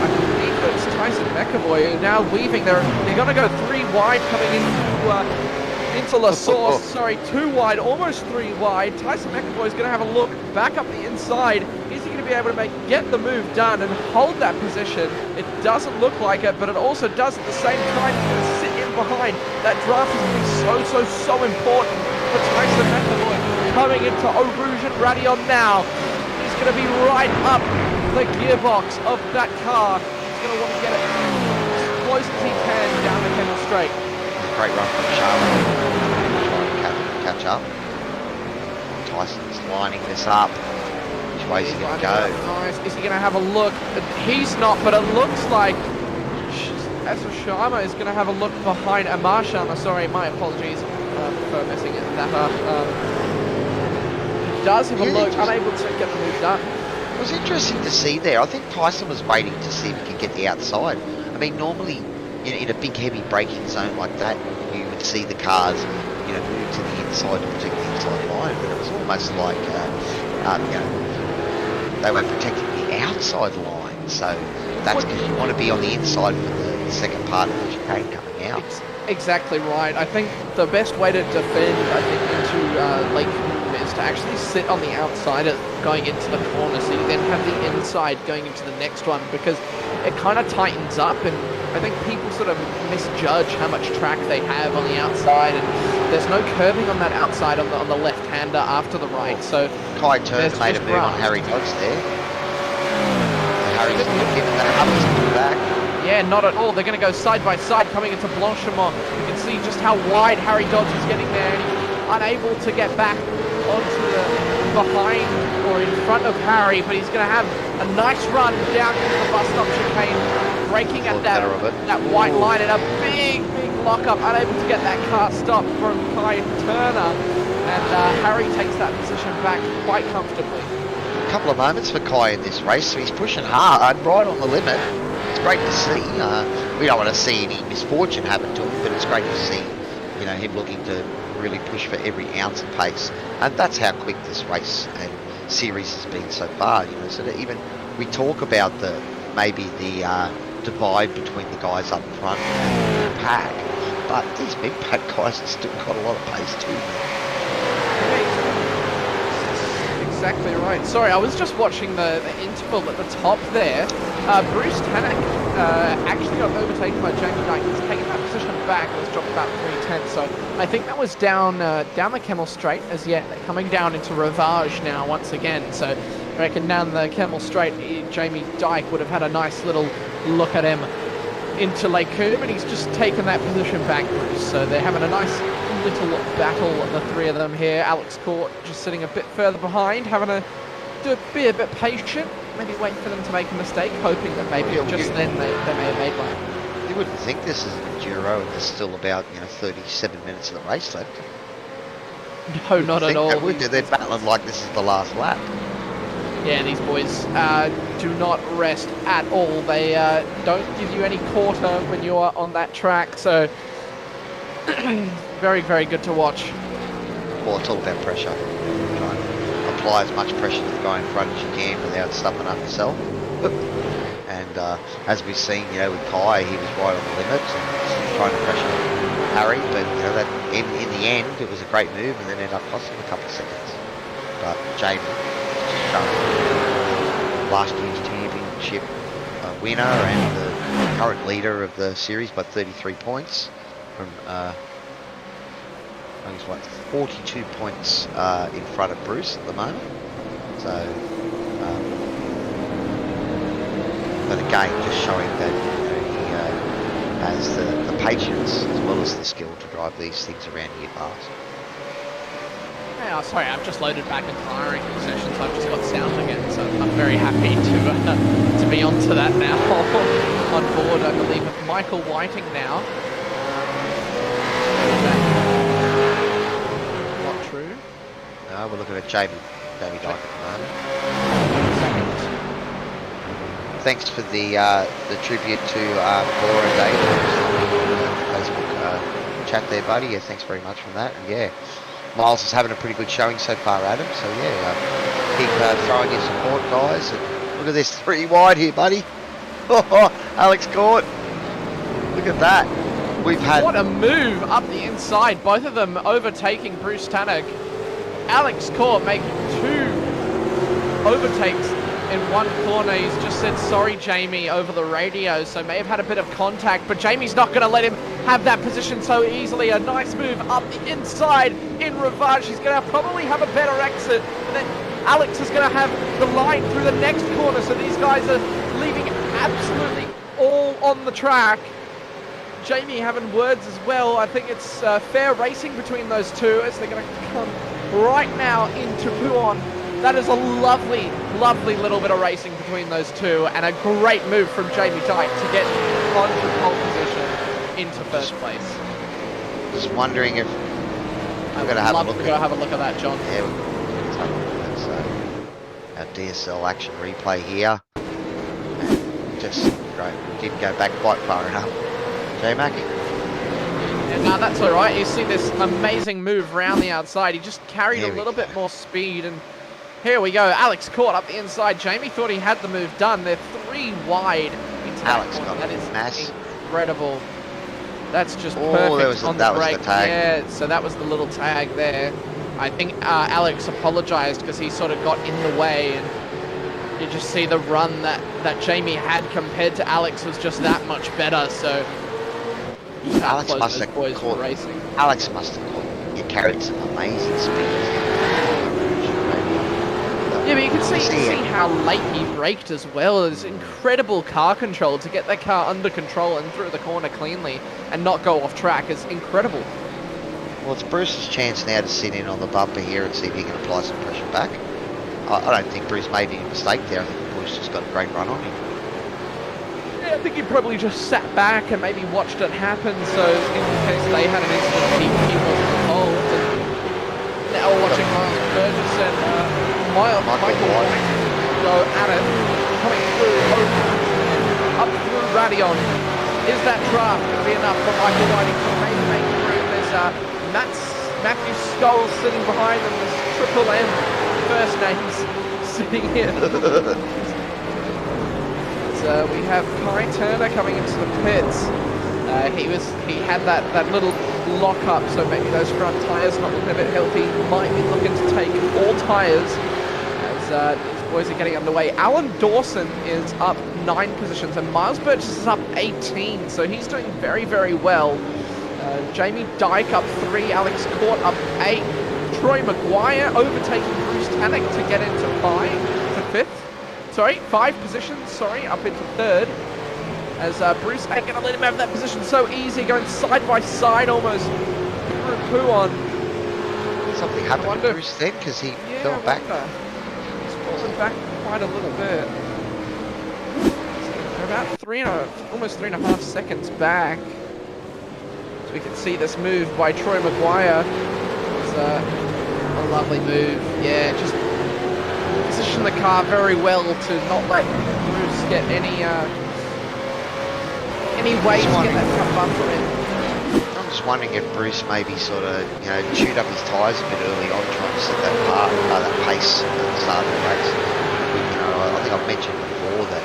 I believe it's Tyson McAvoy, now weaving. They're going to go 3 wide coming into La Source. Sorry, 2 wide, almost 3 wide. Tyson McAvoy is going to have a look back up the inside. Is he going to be able to get the move done and hold that position? It doesn't look like it, but it also does at the same time. He's going to sit in behind. That draft is going to be so important for Tyson McAvoy coming into Eau Rouge and Radion now. He's going to be right up the gearbox of that car. He's going to want to get it as close as he can down the Kendall Straight. Great run from Charlotte. pressure. Tyson's lining this up. Which way is he going to go? Nice. Is he going to have a look? He's not, but it looks like Sharma is going to have a look behind Amarshana. Sorry, my apologies for messing that up. He does have a look, unable to get the move done. It was interesting to see there. I think Tyson was waiting to see if he could get the outside. I mean, normally in a big heavy braking zone like that, you would see the cars, move to the inside to protect the inside line. But it was almost like, they were protecting the outside line. So that's because you want to be on the inside for the second part of the chicane coming out. Exactly right. I think the best way to defend, into Lake is to actually sit on the outside going into the corner, so you then have the inside going into the next one, because it kind of tightens up, and I think people sort of misjudge how much track they have on the outside, and there's no curving on that outside on the left-hander after the right, so... Kai turned made a move on Harry Dodds there. Harry's giving that up back. Yeah, not at all. They're going to go side by side coming into Blanchimont. You can see just how wide Harry Dodds is getting there, and he's unable to get back onto the behind or in front of Harry, but he's going to have a nice run down into the bus stop chicane, braking at that white line, and a big lock-up, unable to get that car stopped from Kai Turner, and Harry takes that position back quite comfortably. A couple of moments for Kai in this race, so he's pushing hard, right on the limit. It's great to see. We don't want to see any misfortune happen to him, but it's great to see, him looking to really push for every ounce of pace. And that's how quick this race and series has been so far. So that even we talk about maybe the divide between the guys up front and the pack, but these big pack guys have still got a lot of pace too. Exactly right. Sorry, I was just watching the interval at the top there. Bruce Tanak actually got overtaken by Jamie Knight. He's taken that position back. It was dropped about 3/10. So I think that was down the Kemmel Straight as yet. They're coming down into Rivage now once again. So I reckon down the Kemmel Straight, Jamie Dyke would have had a nice little look at him into Lake Coombe, and he's just taken that position back, Bruce. So they're having a nice little battle, the three of them here. Alex Court just sitting a bit further behind, having to be a bit patient, maybe wait for them to make a mistake, hoping that maybe just then they may have made one. You wouldn't think this is an Enduro and there's still about 37 minutes of the race left. No, not at all. They're battling like this is the last lap. Yeah, these boys do not rest at all. They don't give you any quarter when you are on that track, so very, very good to watch. Well, it's all about pressure. Try and apply as much pressure to the guy in front as you can without stuffing up yourself. And as we've seen, with Kai, he was right on the limit and trying to pressure Harry, but that in the end, it was a great move, and then ended up costing him a couple of seconds. But Jamie, last year's championship winner and the current leader of the series by 33 points from I think it's 42 points in front of Bruce at the moment. So, but again, just showing that he has the patience as well as the skill to drive these things around here fast. Yeah, sorry, I've just loaded back into firing session, so I've just got sound again. So I'm very happy to be onto that now on board. I believe with Michael Whiting now. We're looking at Jamie Dyke at the moment. Thanks for the tribute to Laura and David. Facebook chat there, buddy. Yeah, thanks very much for that. And yeah, Miles is having a pretty good showing so far, Adam. So yeah, keep throwing your support, guys. And look at this 3 wide here, buddy. Alex Court. Look at that. We've had what a move up the inside. Both of them overtaking Bruce Tanak. Alex Court making 2 overtakes in one corner. He's just said sorry, Jamie, over the radio, so may have had a bit of contact, but Jamie's not going to let him have that position so easily. A nice move up the inside in Rivage. He's going to probably have a better exit. And then Alex is going to have the line through the next corner, so these guys are leaving absolutely all on the track. Jamie having words as well. I think it's fair racing between those two as they're going to come right now into Puon. That is a lovely, lovely little bit of racing between those two, and a great move from Jamie Dyke to get onto pole position into first place. Just wondering if I'm going to have a look. Go have a look at that, John. Yeah, let's have a look at our DSL action replay here. Just great. Didn't go back quite far enough. J-Mac. Yeah, no, that's all right. You see this amazing move round the outside. He just carried a little bit more speed, and here we go. Alex caught up the inside. Jamie thought he had the move done. They're 3 wide. Alex got that is mass. Incredible. That's just perfect on the brake. Yeah, so that was the little tag there. I think Alex apologized because he sort of got in the way, and you just see the run that Jamie had compared to Alex was just that much better. So Alex must have caught racing. Alex must have caught. You carried some amazing speed. Yeah, but you can see how late he braked as well. It's incredible car control to get that car under control and through the corner cleanly and not go off track. It's incredible. Well, it's Bruce's chance now to sit in on the bumper here and see if he can apply some pressure back. I don't think Bruce made any mistake there. I think Bruce just got a great run on him. Yeah, I think he probably just sat back and maybe watched it happen, so in case they had an incident, he wasn't involved. And now watching Miles Burgess and Michael White go at it, coming through, up through Radion. Is that draft going to be enough for Michael White to maybe make through? There's Matthew Scholl sitting behind them, there's Triple M first names sitting here. So we have Kai Turner coming into the pits. He had that little lock up, so maybe those front tyres not looking a bit healthy. Might be looking to take all tyres as these boys are getting underway. Alan Dawson is up 9 positions and Miles Burgess is up 18, so he's doing very, very well. Jamie Dyke up 3, Alex Court up 8. Troy Maguire overtaking Bruce Tannock to get into 5 positions, up into 3rd. As Bruce ain't going to let him have that position so easy, going side by side almost through Puon. Something happened to Bruce then, because he fell back. He's fallen back quite a little bit. So about almost 3.5 seconds back. So we can see this move by Troy Maguire. It's a lovely move. Yeah, just position the car very well to not let Bruce get any way to get that front bumper in. I'm just wondering if Bruce maybe sort of, chewed up his tyres a bit early on, trying to set that pace at the start of the race. I think I've mentioned before that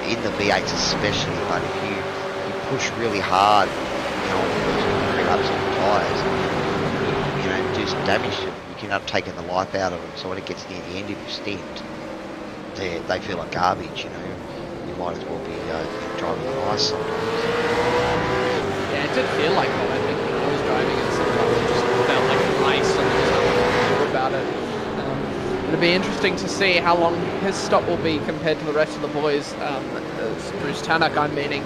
in the V8s especially, but if you push really hard, bring up some tyres, do some damage to them, you can end up taking the life out of them. So when it gets near the end of your stint, they feel like garbage. You might as well be driving on ice sometimes. Yeah, it did feel like that. I think when I was driving it, sometimes it just felt like ice and there was nothing to do about it. It'll be interesting to see how long his stop will be compared to the rest of the boys. Bruce Tannock, I'm meaning.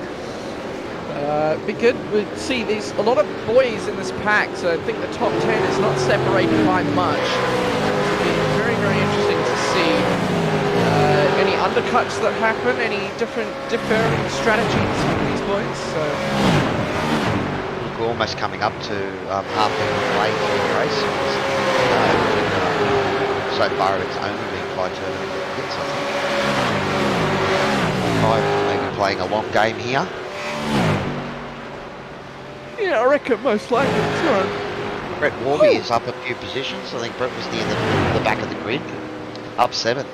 Be good. We see a lot of boys in this pack, so I think the top 10 is not separated by much. It'll be very, very interesting to see any undercuts that happen, any differing strategies from these boys. So we're almost coming up to halfway through the race. So far, it's only been 5 turns. I think maybe playing a long game here. Yeah, I reckon most likely so. Brett Warby is up a few positions. I think Brett was near the back of the grid, up 7.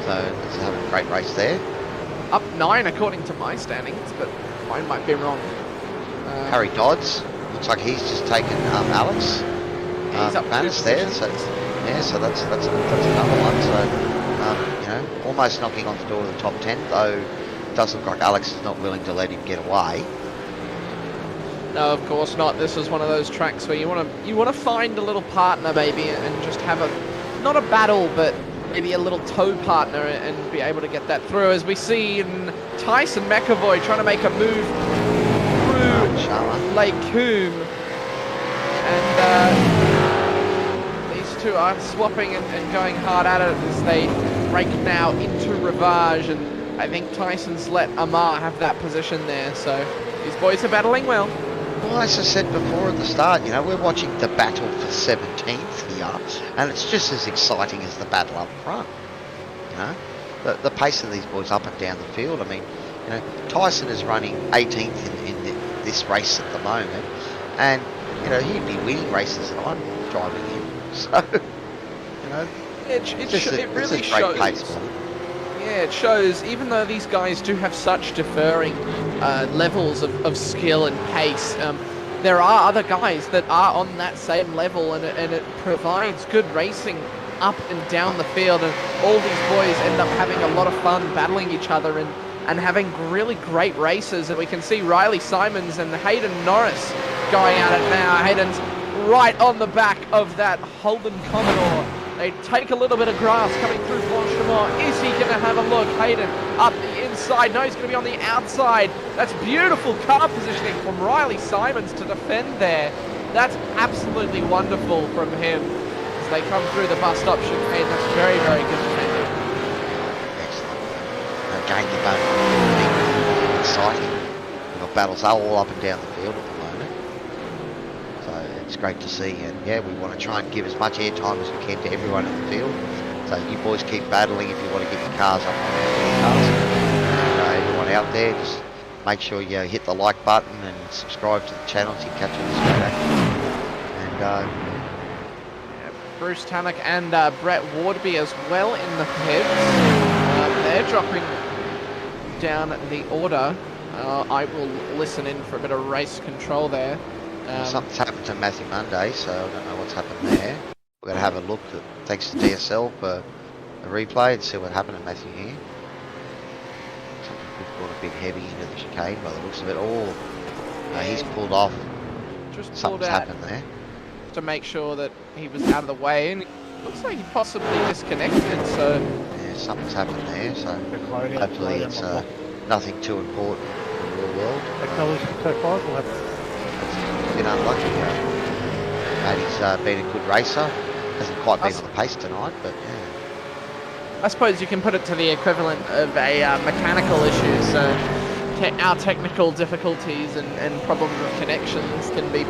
So let's have a great race there. Up 9 according to my standings, but mine might be wrong. Harry Dodds looks like he's just taken Alex. He's up Bannis there. So that's another one. So almost knocking on the door of the top 10, though. It does look like Alex is not willing to let him get away. No, of course not. This is one of those tracks where you want to find a little partner, maybe, and just have not a battle, but maybe a little tow partner and be able to get that through. As we see in Tyson McAvoy trying to make a move Lake Coombe. And these two are swapping and going hard at it as they break now into Rivage. And I think Tyson's let Amar have that position there. So these boys are battling well. Well, as I said before at the start, we're watching the battle for 17th here, and it's just as exciting as the battle up front. The pace of these boys up and down the field. I mean, Tyson is running 18th in this race at the moment, and he'd be winning races that I'm driving in. So, it really shows. Pace, yeah, it shows. Even though these guys do have such differing levels of skill and pace, there are other guys that are on that same level, and it provides good racing up and down the field, and all these boys end up having a lot of fun battling each other and having really great races. And we can see Riley Simons and Hayden Norris going at it now. Hayden's right on the back of that Holden Commodore. They take a little bit of grass coming through Franchochamps. Is he going to have a look? Hayden up the inside. No, he's going to be on the outside. That's beautiful car positioning from Riley Simons to defend there. That's absolutely wonderful from him. As they come through the bus stop chicane, that's very, very good defending. Excellent. Again, the battle exciting. The battles are all up and down the field at the moment. So it's great to see, and yeah, we want to try and give as much airtime as we can to everyone in the field. So you boys keep battling if you want to get your cars up on your cars. Everyone out there, just make sure you hit the like button and subscribe to the channel so you catch all this great action. And Bruce Tannock and Brett Wardby as well in the pits. They're dropping down the order. I will listen in for a bit of race control there. Something's happened to Matthew Monday, so I don't know what's happened there. We're going to have a look, thanks to DSL, for a replay and see what happened to Matthew here. Something brought a bit heavy into the chicane by the looks of it. He's pulled off. Something's happened there. To make sure that he was out of the way, and it looks like he possibly disconnected, so... Yeah, something's happened there, so hopefully it's nothing too important in the real world. Acknowledged 605, we'll have... It's a bit unlucky. Matty's been a good racer. Hasn't quite been on the pace tonight, but yeah. I suppose you can put it to the equivalent of a mechanical issue, so our technical difficulties and problems with connections can be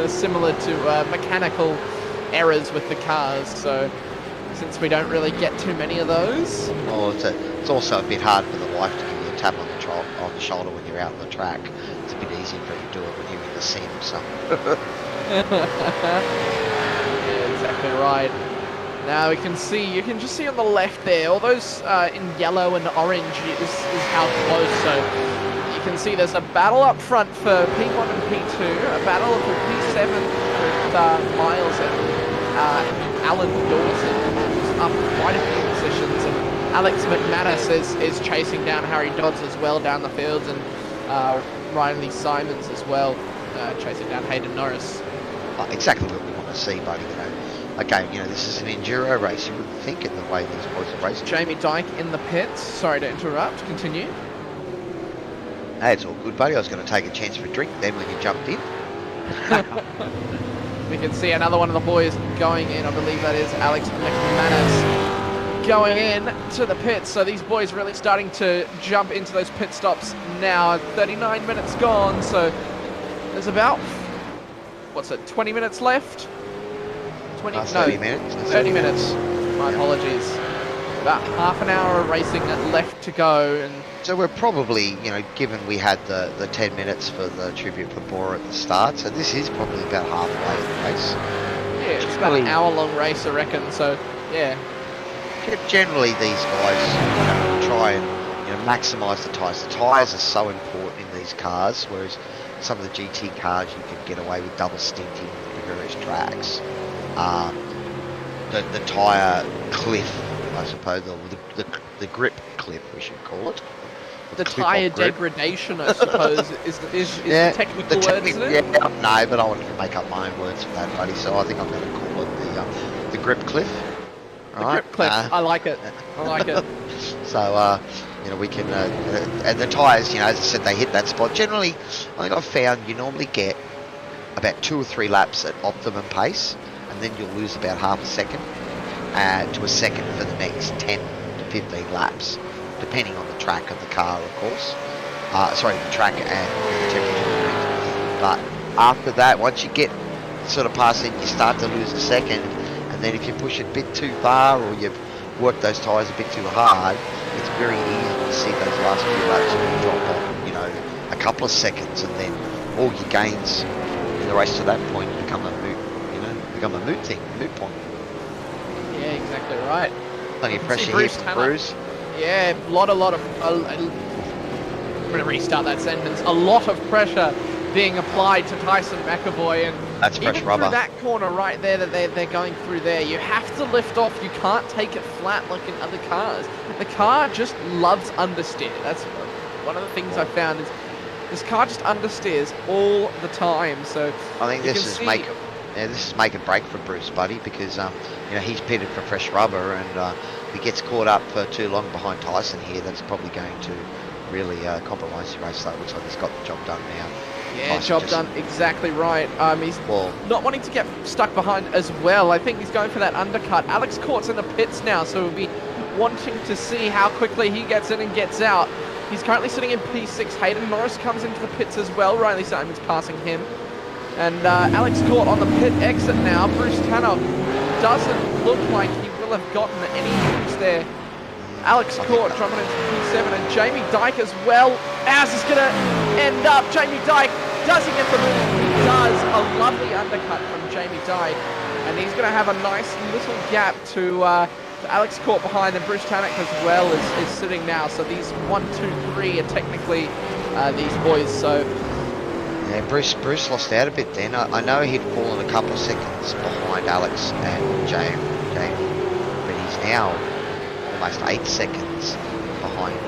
similar to mechanical errors with the cars, so since we don't really get too many of those. Well, it's also a bit hard for the wife to give you a tap on the shoulder when you're out on the track. It's a bit easier for you to do it when you're in the sim, so. Yeah, exactly right. Now we can see, you can just see on the left there, all those in yellow and orange is how close, so you can see there's a battle up front for P1 and P2, a battle for P7 with Miles and Alan Dawson, who's up quite a few positions, and Alex McManus is chasing down Harry Dodds as well down the fields, and Riley Simons as well, chasing down Hayden Norris. Exactly what we want to see, buddy. Again, this is an enduro race. You wouldn't think it the way these boys are racing. Jamie Dyke in the pits. Sorry to interrupt. Continue. Hey, it's all good, buddy. I was going to take a chance for a drink then when you jumped in. We can see another one of the boys going in. I believe that is Alex McManus going in to the pits. So these boys really starting to jump into those pit stops now. 39 minutes gone. So there's about, 20 minutes left? 30 minutes. 30 minutes. My apologies. About half an hour of racing left to go, and so we're probably, given we had the 10 minutes for the tribute for Bora at the start, so this is probably about halfway in the race. Yeah, it's about an hour-long race, I reckon. So yeah. Generally, these guys try and maximise the tyres. The tyres are so important in these cars, whereas some of the GT cars you can get away with double stinting for various tracks. The tyre cliff, I suppose, or the grip cliff, we should call it. The tyre degradation, I suppose, is the technical word, isn't it? Yeah, no, but I wanted to make up my own words for that, buddy, so I think I'm going to call it the grip cliff. The grip cliff, I like it. I like it. So, you know, we can, and the tyres, you know, as I said, they hit that spot. Generally, I think I've found you normally get about 2 or 3 laps at optimum pace, and then you'll lose about half a second to a second for the next 10 to 15 laps, depending on the track of the car, of course. Sorry, the track and the temperature. But after that, once you get sort of past it, you start to lose a second, and then if you push it a bit too far or you've worked those tyres a bit too hard, it's very easy to see those last few laps drop off, you know, a couple of seconds, and then all your gains in the race to that point become a moot, you know, become a moot thing, a moot point. Yeah, exactly right. Plenty of pressure here from Bruce. Yeah, a lot of. I'm going to restart that sentence. A lot of pressure being applied to Tyson McAvoy, and that's fresh even rubber. Through that corner right there that they're going through there, you have to lift off. You can't take it flat like in other cars. The car just loves understeer. That's one of the things I found is this car just understeers all the time. So I think this is make and break for Bruce, buddy, because you know, he's pitted for fresh rubber, and if he gets caught up for too long behind Tyson here, that's probably going to really compromise the race. So it looks like he's got the job done now. Yeah, job done, exactly right. He's not wanting to get stuck behind as well. I think he's going for that undercut. Alex Court's in the pits now, so we'll be wanting to see how quickly he gets in and gets out. He's currently sitting in P6. Hayden Norris comes into the pits as well. Riley Simon's passing him. And Alex Court on the pit exit now. Bruce Tanner doesn't look like he will have gotten any news there. Alex Court dropping into P7, and Jamie Dyke as well. How's this going to end up? Jamie Dyke, does he get the move? He does. A lovely undercut from Jamie Dyke. And he's going to have a nice little gap to Alex Court behind, and Bruce Tannock as well is sitting now. So these 1, 2, 3 are technically these boys. So yeah, Bruce lost out a bit then. I know he'd fallen a couple of seconds behind Alex and Jamie, but he's now almost 8 seconds behind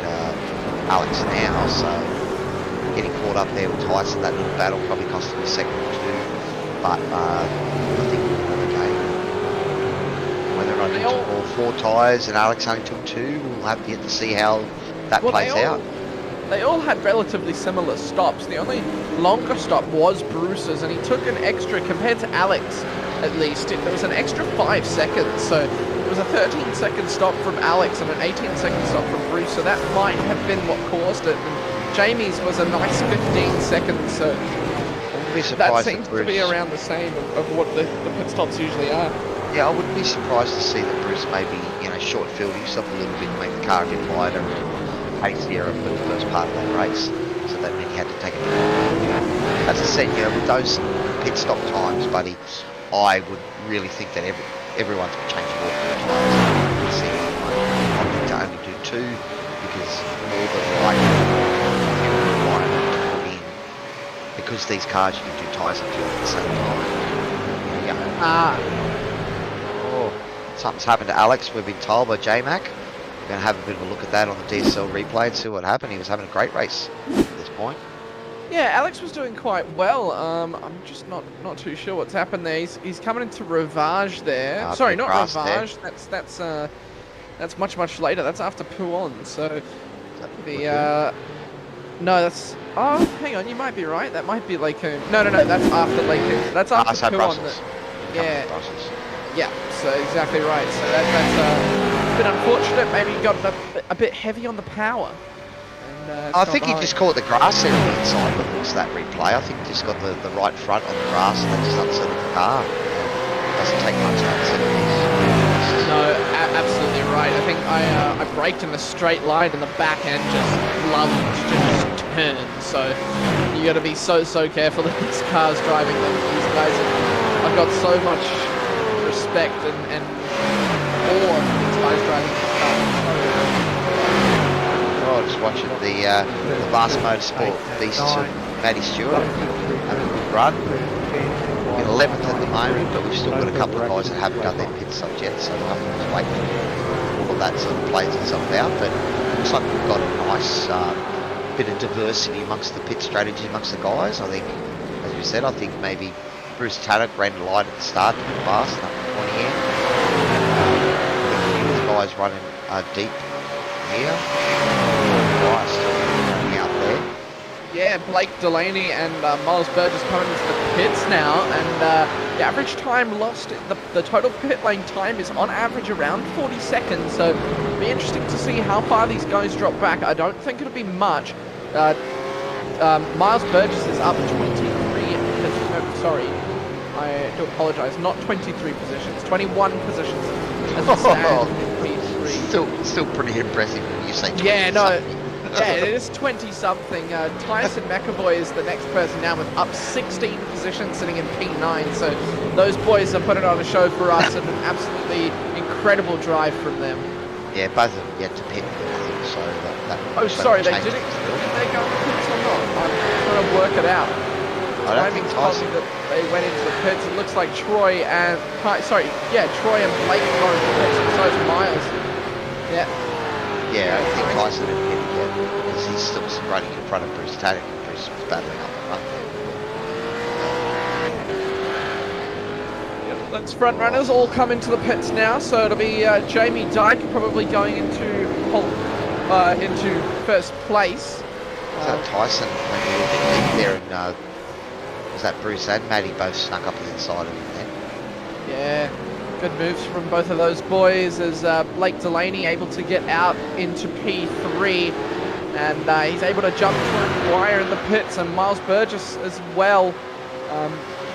Alex now, so getting caught up there with Tyson, that little battle probably cost him a second or two, but I think we'll be okay. Whether or not he took all 4 tyres and Alex only took 2, we'll have yet to see how that plays out. They all had relatively similar stops. The only longer stop was Bruce's, and he took an extra, compared to Alex at least, there was an extra 5 seconds, so it was a 13-second stop from Alex and an 18-second stop from Bruce, so that might have been what caused it. And Jamie's was a nice 15 seconds, so that seems to be around the same of what the pit stops usually are. Yeah, I wouldn't be surprised to see that Bruce maybe, you know, short-fielding himself a little bit to make the car a bit wider and hastier for the first part of that race, so that meant he had to take it. As I said, you know, with those pit stop times, buddy, I would really think that everyone's changing all 4 tyres. I think to only do 2 because more than likely requirement to put in, because these cars you can do tyres and fuel at the same time. Something's happened to Alex, we've been told by J-Mac. We're going to have a bit of a look at that on the DSL replay and see what happened. He was having a great race at this point. Yeah, Alex was doing quite well. I'm just not too sure what's happened there. He's coming into Rivage there. Sorry, not Rivage. There. That's much later. That's after Pouon. So no, that's hang on. You might be right. That might be Lacoon. No. That's after Lacoon. That's after Pouon. Yeah. Yeah. So exactly right. So that's a bit unfortunate. Maybe he got a bit heavy on the power. I think he just caught the grass there on the inside, but looks that replay. I think he just got the right front on the grass and that just unsettled the car. Doesn't take much to unsettle these. No, absolutely right. I think I braked in a straight line and the back end just loved to just turn. So you got to be so careful if this car's driving them. These guys, I've got so much respect and awe of these guys driving this car. Just watching the Vast Motorsport beasts of Matty Stewart having a good run. We're in 11th at the moment, but we've still got a couple of guys that haven't done their pit stops yet, so we'll have to just wait for all of that sort of plays itself out. But it looks like we've got a nice bit of diversity amongst the pit strategy amongst the guys. I think, as we said, I think maybe Bruce Tannock ran light at the start, a bit fast, up to 20 in. I think these guys running deep here. tyre still running out there. Yeah, Blake Delaney and Miles Burgess coming into the pits now, and the average time lost, the total pit lane time is on average around 40 seconds, so it'll be interesting to see how far these guys drop back. I don't think it'll be much. Miles Burgess is up 23, sorry, I do apologise, not 23 positions, 21 positions as we stand in P3. Still pretty impressive when you say 20. Yeah, no. Yeah, it is 20-something. Tyson McAvoy is the next person now with up 16 positions sitting in P9. So those boys are putting on a show for us and an absolutely incredible drive from them. Yeah, both of them yet to pit, so oh, sorry, they didn't. Did they go to pits or not? I'm trying to work it out. I don't think Tyson. That they went into the pits. It looks like Troy and Troy and Blake are going to the pits, and so is Miles. Yeah. Yeah, I don't think Tyson had hit it yet because he's still running in front of Bruce Tatum. Bruce was battling up the front there. Yep, that's front runners all come into the pits now, so it'll be Jamie Dyke probably going into first place. So Tyson, when he was there, and was that Bruce and Matty both snuck up the inside of him then? Yeah. Good moves from both of those boys as Blake Delaney able to get out into P3, and he's able to jump to a wire in the pits, and Miles Burgess as well.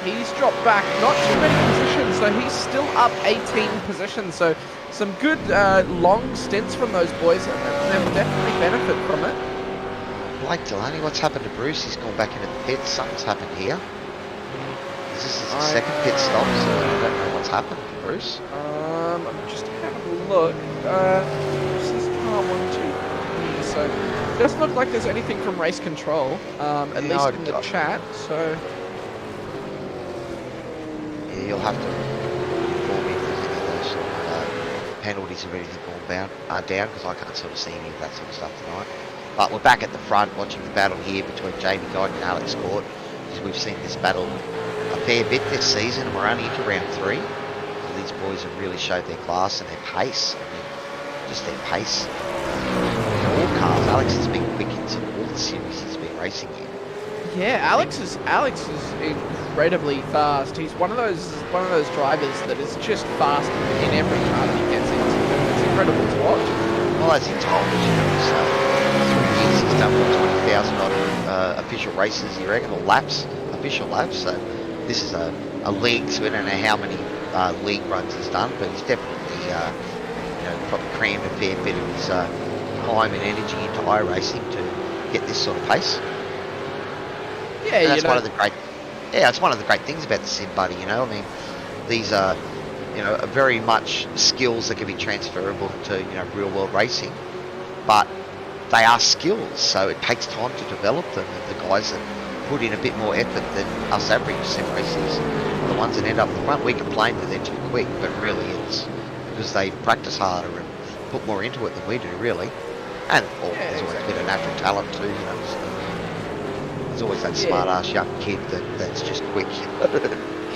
He's dropped back not too many positions, so he's still up 18 positions, so some good long stints from those boys, and they'll definitely benefit from it. Blake Delaney, what's happened to Bruce? He's gone back into the pits. Something's happened here. Is this his second pit stop? So I don't know what's happened to Bruce. I'm just having a look. This is car 1, 2, 3, so it doesn't look like there's anything from race control, at least in the chat. So yeah, you'll have to inform me if there's any of those sort of penalties or anything going down, because I can't sort of see any of that sort of stuff tonight. But we're back at the front watching the battle here between Jamie Dyke and Alex Court. We've seen this battle a fair bit this season, and we're only into round 3. So these boys have really showed their class and their pace. I mean, just their pace. In all cars, Alex has been quick in all the series he's been racing in. Yeah, Alex is incredibly fast. He's one of those drivers that is just fast in every car that he gets into. It's incredible to watch. Well, as he told us, you know, so 3 years he's done 20,000 odd official races, you reckon, or laps, official laps. So this is a league, so we don't know how many league runs he's done, but he's definitely probably crammed a fair bit of his time and energy into iRacing to get this sort of pace. Yeah, and that's one of the great. Yeah, it's one of the great things about the Sim Buddy. You know, I mean, these are very much skills that can be transferable to real world racing, but they are skills, so it takes time to develop them. And the guys that put in a bit more effort than us average sim racers, the ones that end up the front, we complain that they're too quick, but really it's because they practice harder and put more into it than we do, really. And there's always a bit of natural talent too, so there's always that smart ass young kid that's just quick.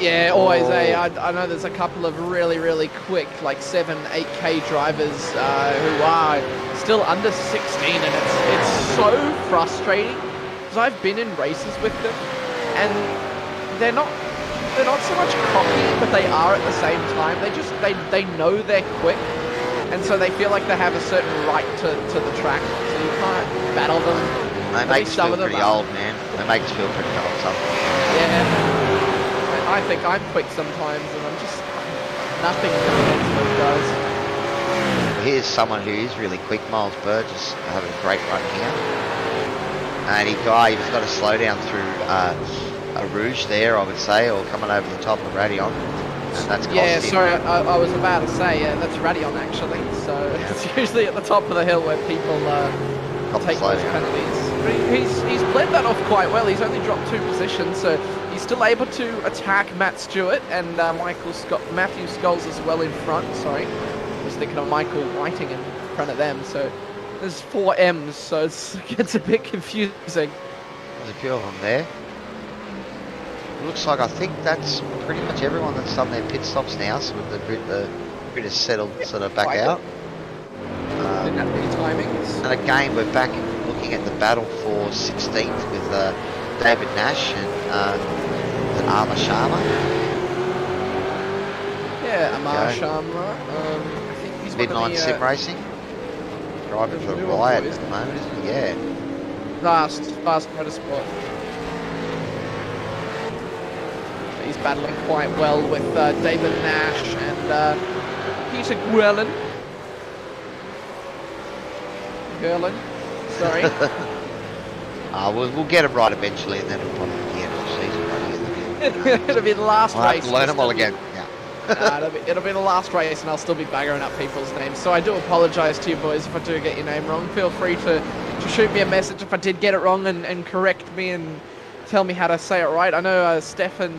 Yeah, always. I know there's a couple of really quick, like 7, 8K drivers who are still under 16, and it's so frustrating because I've been in races with them, and they're not so much cocky, but they are at the same time. They know they're quick, and so they feel like they have a certain right to the track, so you can't battle them. They make us feel pretty old, man. They make us feel pretty old sometimes. Yeah. I think I'm quick sometimes, and I'm just nothing against those guys. Here's someone who is really quick, Miles Burgess, having a great run here. And he's got to slow down through a Rouge there, I would say, or coming over the top of Radion. And that's cost him. Sorry, I was about to say, that's Radion actually. So it's usually at the top of the hill where people take those penalties. But he's bled that off quite well. He's only dropped 2 positions, so he's still able to attack Matt Stewart and Matthew Scholes as well in front. Sorry, I was thinking of Michael Whiting in front of them. So there's 4 M's, so it gets a bit confusing. There's a few of them there. It looks like I think that's pretty much everyone that's done their pit stops now. So with the grid is settled sort of back out. Didn't have any timings. And again, we're back looking looking at the battle for 16th with David Nash and Arma Sharma. Yeah, Amar Sharma. I think he's Midnight Sim Racing. Driving for Riot at the moment, isn't he? Yeah. Fast motorsport. He's battling quite well with David Nash and Peter Gerlin. Sorry. We'll get him right eventually, and then it'll probably be the end of the season. It'll be the last race. I'll have to learn them all again. It'll be the last race, and I'll still be baggering up people's names. So I do apologise to you boys if I do get your name wrong. Feel free to shoot me a message if I did get it wrong and correct me and tell me how to say it right. I know Stefan,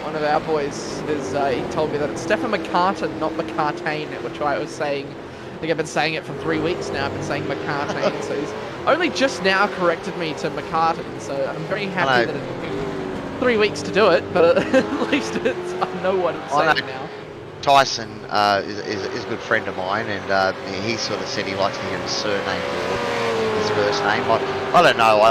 one of our boys, he told me that it's Stefan McCartan, not McCartain, which I was saying. I think I've been saying it for 3 weeks now. I've been saying McCartain, so he's only just now corrected me to McCartan. So I'm very happy that it took me 3 weeks to do it, but at least I know what I'm saying now. Tyson is a good friend of mine, and he sort of said he likes to hear his surname more than his first name. I don't know.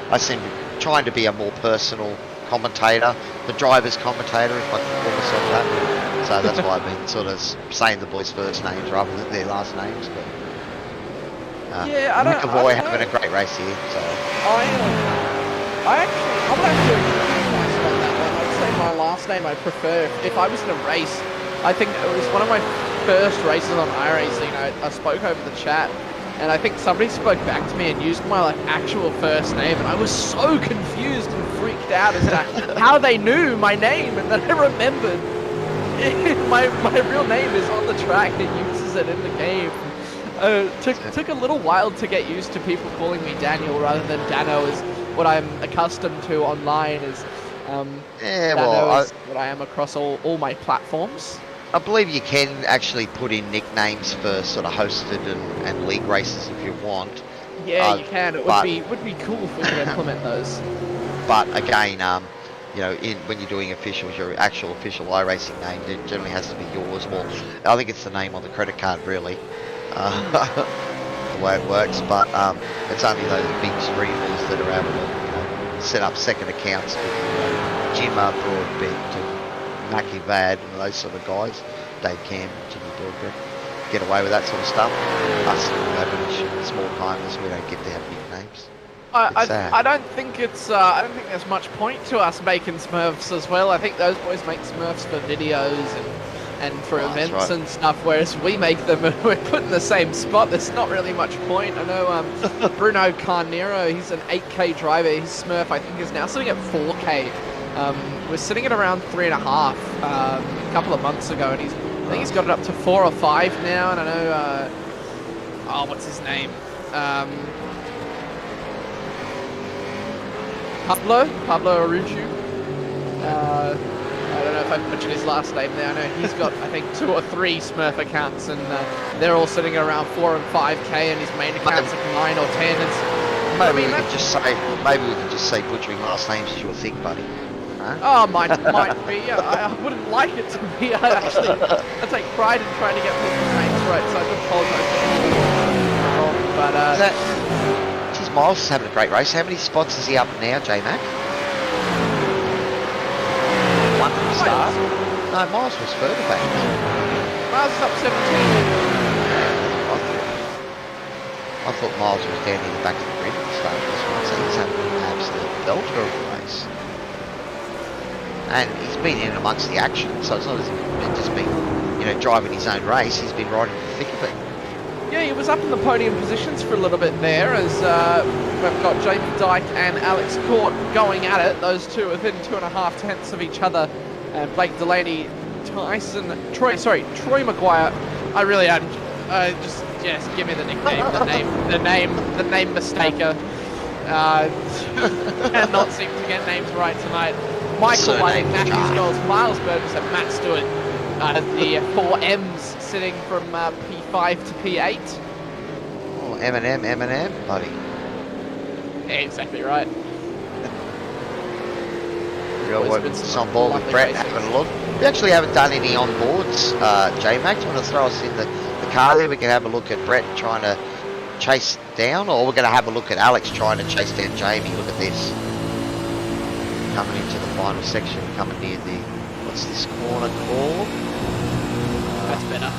I seem to be trying to be a more personal commentator, the driver's commentator, if I can call myself that. So that's why I've been sort of saying the boys' first names rather than their last names. But I don't McAvoy having a great race here. So I would actually on that one. I'd say my last name I prefer. If I was in a race, I think it was one of my first races on iRacing. I spoke over the chat, and I think somebody spoke back to me and used my actual first name, and I was so confused and freaked out as to how they knew my name, and then I remembered my real name is on the track. It uses it in the game. Took a little while to get used to people calling me Daniel rather than Dano, is what I'm accustomed to online. Is Dano is what I am across all my platforms. I believe you can actually put in nicknames for sort of hosted and league races if you want. Yeah, you can. It would be cool if we could implement those. But again, when you're doing officials, your actual official iRacing name, it generally has to be yours. Well, I think it's the name on the credit card, really, the way it works. But it's only those big streamers that are able to set up second accounts with Jimmer, Broadbent, and Mackie Vad, and those sort of guys, Dave Cam, Jimmy Broadbent, get away with that sort of stuff. Us small timers, we don't get to have nicknames. I don't think there's much point to us making Smurfs as well. I think those boys make Smurfs for videos and for events and stuff, whereas we make them and we're put in the same spot. There's not really much point. I know Bruno Carnero, he's an 8K driver. His Smurf, I think, is now sitting at 4K. We're sitting at around 3.5 a couple of months ago, and I think he's got it up to 4 or 5 now. And I know, what's his name? Pablo Aruju. I don't know if I mentioned his last name there. I know he's got, I think, 2 or 3 Smurf accounts, and they're all sitting around 4 and 5K, and his main account's like 9 or 10. Maybe we could just say butchering last names is your thing, buddy. Huh? Oh, might be. Yeah, I wouldn't like it to be. I take pride in trying to get people's names right, so I do apologise. But Miles is having a great race. How many spots is he up now, J-Mac? 1 from the start? No, Miles was further back. Miles is up 17. I thought Miles was down near the back of the grid at the start of this one, so he's having an absolute belter of a race. And he's been in amongst the action, so it's not as if he's just been, driving his own race. He's been right in the thick of it. Yeah, he was up in the podium positions for a little bit there as we've got Jamie Dyke and Alex Court going at it. Those two within 2.5 tenths of each other. And Blake Delaney, Troy Maguire. I really am. Just give me the nickname, the name mistaker. Cannot seem to get names right tonight. Michael Whiting, Matthews Goals, Miles Burgess and Matt Stewart. The 4 M's sitting from P5 to P8. Oh, M&M, buddy. Yeah, exactly right. Real work on board with Brett having a look. We actually haven't done any on-boards, J-Mac. Do you want to throw us in the car there? We can have a look at Brett trying to chase down, or we're going to have a look at Alex trying to chase down Jamie. Look at this. Coming into the final section, coming near the, what's this corner called? That's better.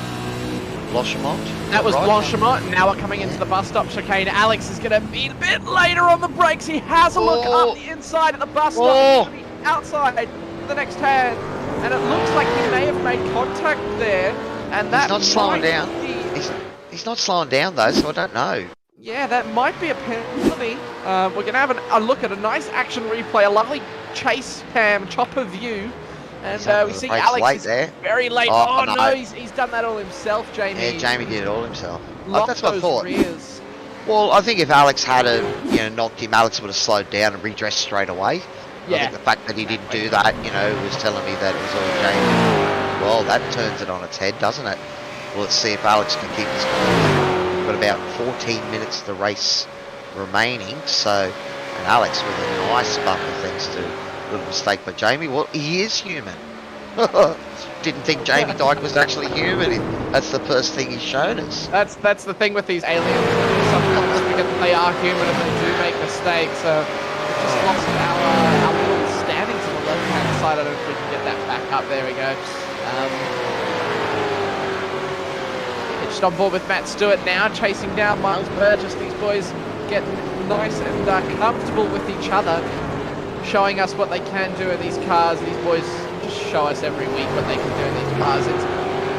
Blanchimont. That was right. Blanchimont. Now we're coming into the bus stop chicane. Alex is going to be a bit later on the brakes. He has a look up the inside at the bus stop. He's going to be outside the next turn. And it looks like he may have made contact there. And that he's not slowing down. He's not slowing down though, so I don't know. Yeah, that might be a penalty. We're going to have a look at a nice action replay, a lovely chase cam chopper view. And we see Alex is very late. Oh, no, he's done that all himself, Jamie. Yeah, Jamie did it all himself. That's what I thought. Rears. Well, I think if Alex had knocked him, Alex would have slowed down and redressed straight away. Yeah. I think the fact that he didn't do that, was telling me that it was all Jamie. Well, that turns it on its head, doesn't it? Well, let's see if Alex can keep this going. We've got about 14 minutes of the race remaining, and Alex with a nice bumper thanks to a little mistake by Jamie. Well, he is human. Didn't think Jamie Dyke was actually human. That's the first thing he's shown us. That's the thing with these aliens. Sometimes we forget they are human and they do make mistakes. So we've just lost our little standings on the left-hand side. I don't know if we can get that back up. There we go. Just on board with Matt Stewart now, chasing down Miles Burgess. These boys getting nice and comfortable with each other, showing us what they can do in these cars. These boys just show us every week what they can do in these cars.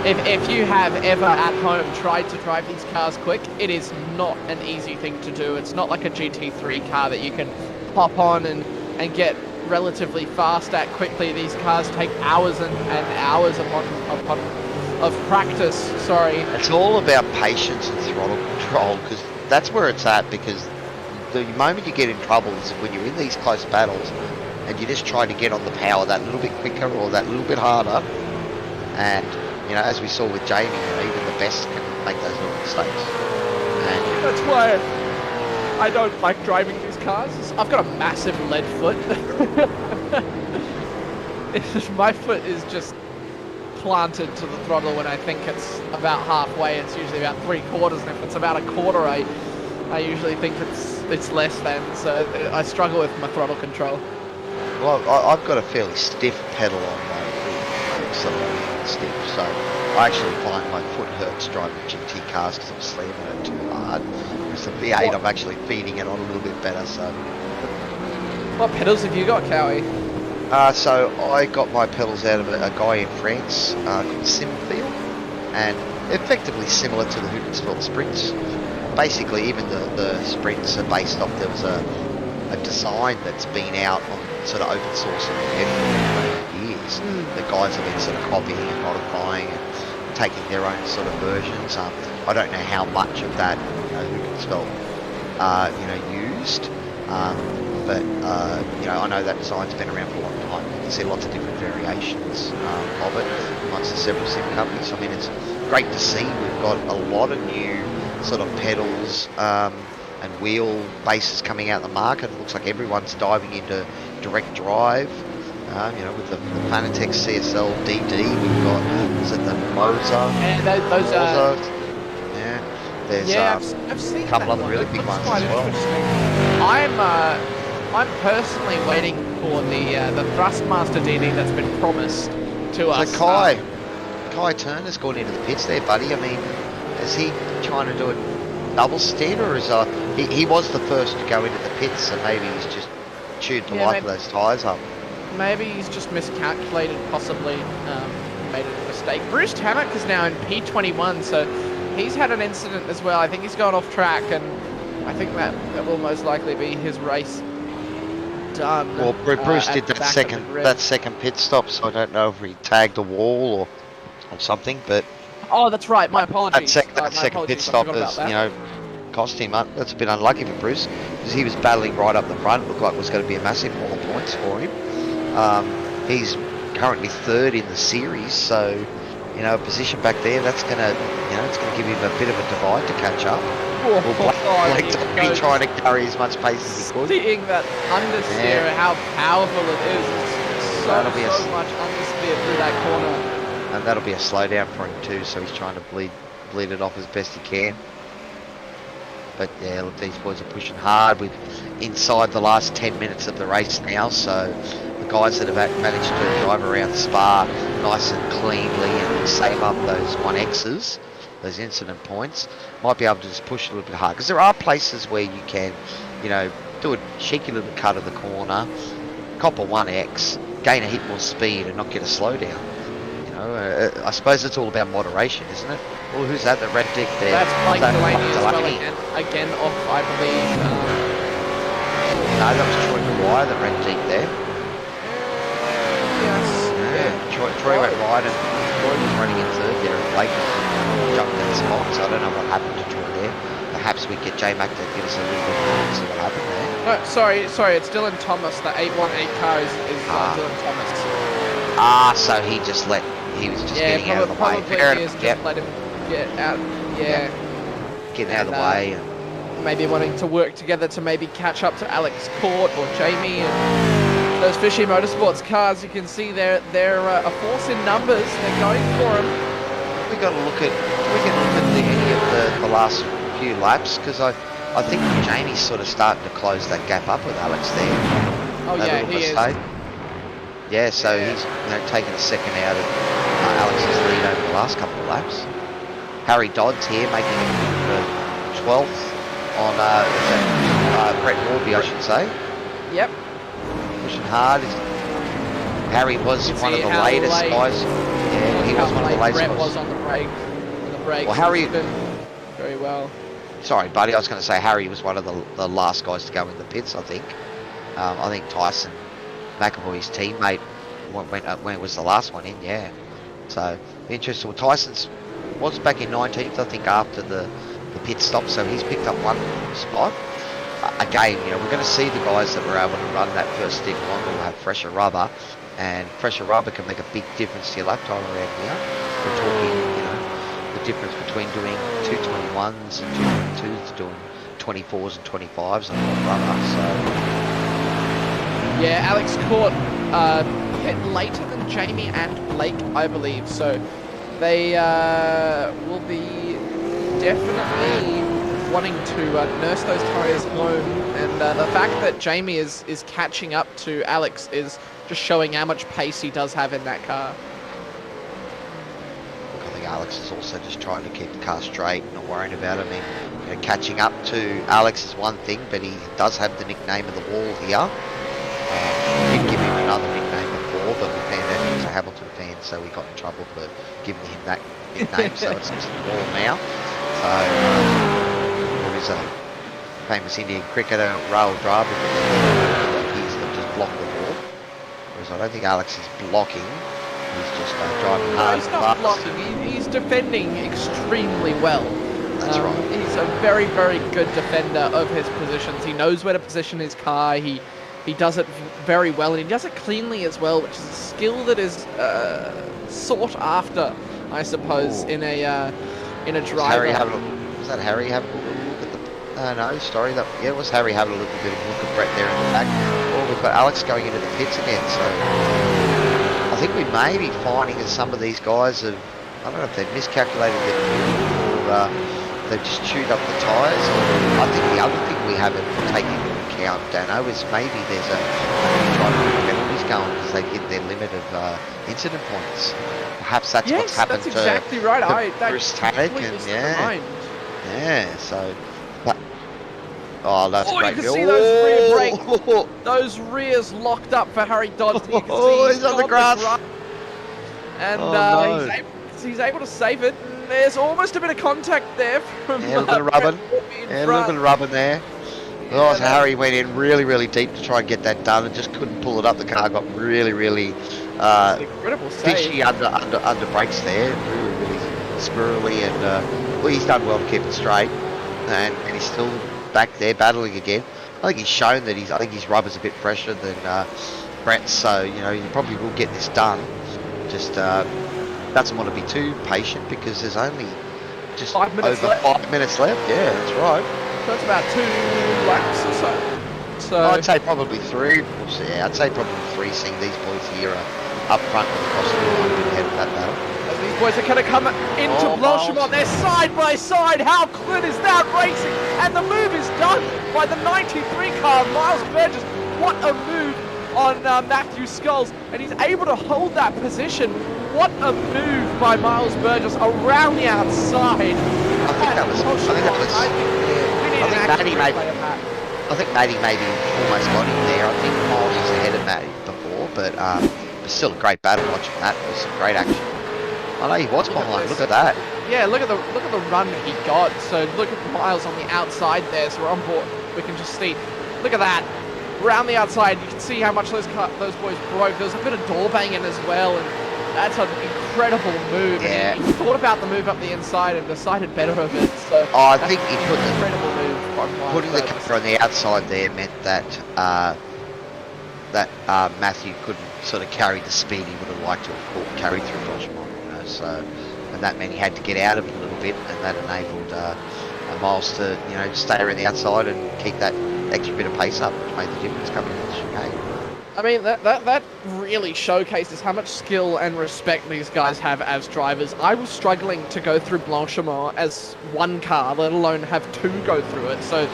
If you have ever at home tried to drive these cars quick, it is not an easy thing to do. It's not like a GT3 car that you can hop on and get relatively fast at quickly. These cars take hours and hours of practice. Sorry. It's all about patience and throttle control, because that's where it's at, because the moment you get in trouble is when you're in these close battles and you just try to get on the power that little bit quicker or that little bit harder. And, as we saw with Jamie, even the best can make those little mistakes. And that's why I don't like driving these cars. I've got a massive lead foot. My foot is just planted to the throttle when I think it's about halfway. It's usually about 3/4, and if it's about a quarter, I usually think it's less than. So I struggle with my throttle control. Well, I've got a fairly stiff pedal on my accelerator stiff, so I actually find my foot hurts driving GT cars because I'm slamming it too hard. With the V8, I'm actually feeding it on a little bit better. So, what pedals have you got, Cowie? So I got my pedals out of a guy in France called Simfield, and effectively similar to the Hoogenspelt Sprints. Basically, even the Sprints are based off, there was a design that's been out on sort of open source in the internet for years. The guys have been sort of copying and modifying and taking their own sort of versions. I don't know how much of that Hoogenspelt used. But I know that design's been around for a long time. You can see lots of different variations of it amongst the several sim companies. I mean, it's great to see. We've got a lot of new sort of pedals and wheel bases coming out in the market. It looks like everyone's diving into direct drive. With the Fanatec CSL DD, we've got, is it the Moza? Yeah, those are... Yeah, there's I've seen a couple other really big ones as well. I'm personally waiting for the Thrustmaster DD that's been promised to us. So Kai Turner's gone into the pits there, buddy. I mean, is he trying to do a double stint, or is he was the first to go into the pits, so maybe he's just chewed the life of those tyres up. Maybe he's just miscalculated, possibly made a mistake. Bruce Tammock is now in P21, so he's had an incident as well. I think he's gone off track, and I think that will most likely be his race done. Well, Bruce did that second pit stop, so I don't know if he tagged a wall or something, but... Oh, that's right, my apologies. That second pit stop has, cost him. That's a bit unlucky for Bruce, because he was battling right up the front. It looked like it was going to be a massive haul of points for him. He's currently third in the series, so a position back there, that's gonna it's gonna give him a bit of a divide to catch up. Blake's been trying to carry as much pace as he could. Seeing that understeer, how powerful it is. It's so much understeer through that corner. And that'll be a slowdown for him too, so he's trying to bleed it off as best he can. But yeah, look, these boys are pushing hard. We're inside the last 10 minutes of the race now, so the guys that have managed to drive around Spa nice and cleanly and save up those 1Xs, those incident points, might be able to just push a little bit hard. Because there are places where you can, you know, do a cheeky little cut of the corner, cop a 1X, gain a hit more speed and not get a slowdown. You know, I suppose it's all about moderation, isn't it? Well, who's that? The red dick there. That's Blake Delaney as well, again off, I believe. No, that was Troy Maguire, the red dick there. Yes. Yeah. Troy went wide and Troy was running in third there and Blake jumped that spot, so I don't know what happened to Troy there. Perhaps we get J-Mac to give us a little bit more and see what happened there. No, sorry, it's Dylan Thomas. The 818 car is Dylan Thomas. So he was just getting out of the way. Just let him get out, getting out of the way. Maybe wanting to work together to maybe catch up to Alex Court or Jamie. And those Fishy Motorsports cars, you can see they're a force in numbers. They're going for them. We can look at any of the last few laps, because I think Jamie's sort of starting to close that gap up with Alex there. Oh yeah, he is. Yeah, so he's taken a second out of Alex's lead over the last couple of laps. Harry Dodd's here making it 12th on Brett Warby, I should say. Yep. Pushing hard. Harry was one of the latest guys. Yeah, he was one of the latest guys. Brett was on the brake. Well, Harry very well. Sorry, buddy. I was going to say Harry was one of the last guys to go in the pits. I think Tyson McAvoy's teammate was the last one in. Yeah. So interesting. Well, Tyson's was back in 19th, I think, after the pit stop. So he's picked up one spot. Again, you know, we're going to see the guys that were able to run that first stick longer will have fresher rubber, and fresher rubber can make a big difference to your lap time around here. We're talking, you know, the difference between doing 221s and 222s to doing 24s and 25s on rubber. So yeah, Alex Court hit later than Jamie and Blake, I believe. So they will be definitely wanting to nurse those tyres home, and the fact that Jamie is catching up to Alex is just showing how much pace he does have in that car. I think Alex is also just trying to keep the car straight, not worrying about it. I mean, you know, catching up to Alex is one thing, but he does have the nickname of the wall here. We did give him another nickname before, but we found out he was a Hamilton fan, so we got in trouble for giving him that nickname. So it's just the wall now. So he's a famous Indian cricketer, Rahul Dravid, he's just blocked the wall. Whereas I don't think Alex is blocking. He's just driving hard. No, he's not blocking. He's defending extremely well. That's right. He's a very, very good defender of his positions. He knows where to position his car. He does it very well, and he does it cleanly as well, which is a skill that is sought after, I suppose, in a driver. Was that Harry having a little look at the... no, sorry. It was Harry having a little bit of a look at Brett there in the back. Oh, we've got Alex going into the pits again, so... I think we may be finding that some of these guys have... I don't know if they've miscalculated their fuel or they've just chewed up the tyres. I think the other thing we haven't taken into account, Dano, is maybe there's a trying to put penalties going because they've hit their limit of incident points. Perhaps that's what's happened that's exactly right. Bruce Tannick and yeah, so but that's great. You can see those rear brakes, those rears locked up for Harry Dodds. You can see he's on the grass. And he's able to save it. There's almost a bit of contact there from a little bit of rubbing. A little bit of rubbing there. So Harry went in really, really deep to try and get that done and just couldn't pull it up. The car got really, really fishy under brakes there. Really, really squirrely, and he's done well to keep it straight. And he's still back there battling again. I think he's shown that I think his rubber's a bit fresher than Brett's, so you know he probably will get this done. Just doesn't want to be too patient because there's only just 5 minutes over left. 5 minutes left. Yeah, that's right. So it's about 2 laps or so. I'd say probably 3. I'd say probably 3. Seeing these boys here up front with the cost of a bit ahead of that battle. boys are going to come into Blanchimont. They're side by side. How good is that racing? And the move is done by the 93 car, Miles Burgess. What a move on Matthew Skulls. And he's able to hold that position. What a move by Miles Burgess around the outside. I think Matty maybe almost got him there. I think Miles was ahead of Matty before, but it was still a great battle watching that. It was some great action. I know he was behind. Look at that. Yeah, look at the run he got. So look at Miles on the outside there. So we're on board. We can just see. Look at that. Around the outside, you can see how much those boys broke. There was a bit of door banging as well, and that's an incredible move. Yeah. And he thought about the move up the inside and decided better of it. So I think he put incredible move from Miles. Putting the camera on the outside there meant that Matthew couldn't sort of carry the speed he would have liked to have carried through Blanchimont, you know. So, and that meant he had to get out of it a little bit, and that enabled Miles to, you know, stay around the outside and keep that extra bit of pace up, which made the difference coming into the chicane. I mean, that really showcases how much skill and respect these guys have as drivers. I was struggling to go through Blanchimont as one car, let alone have two go through it. So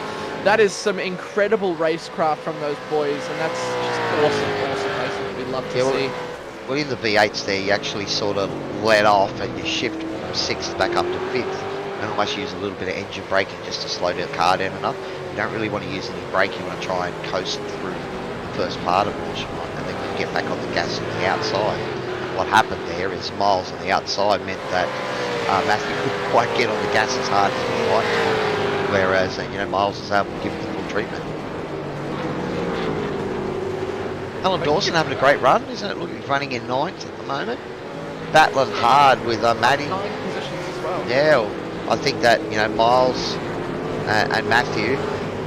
that is some incredible racecraft from those boys, and that's just awesome racing we love to see. Well, in the V8s there, you actually sort of let off and you shift from 6th back up to 5th, and almost use a little bit of engine braking just to slow the car down enough. You don't really want to use any brake, you want to try and coast through the first part of Blanchimont, and then you get back on the gas on the outside. And what happened there is Miles on the outside meant that Matthew couldn't quite get on the gas as hard as he liked to, whereas you know, Miles was able to give him the full treatment. Alan Dawson having a great run, isn't it? Looking running in 9th at the moment, battling hard with Matty. 9 positions as well. Yeah, well, I think that, you know, Miles and Matthew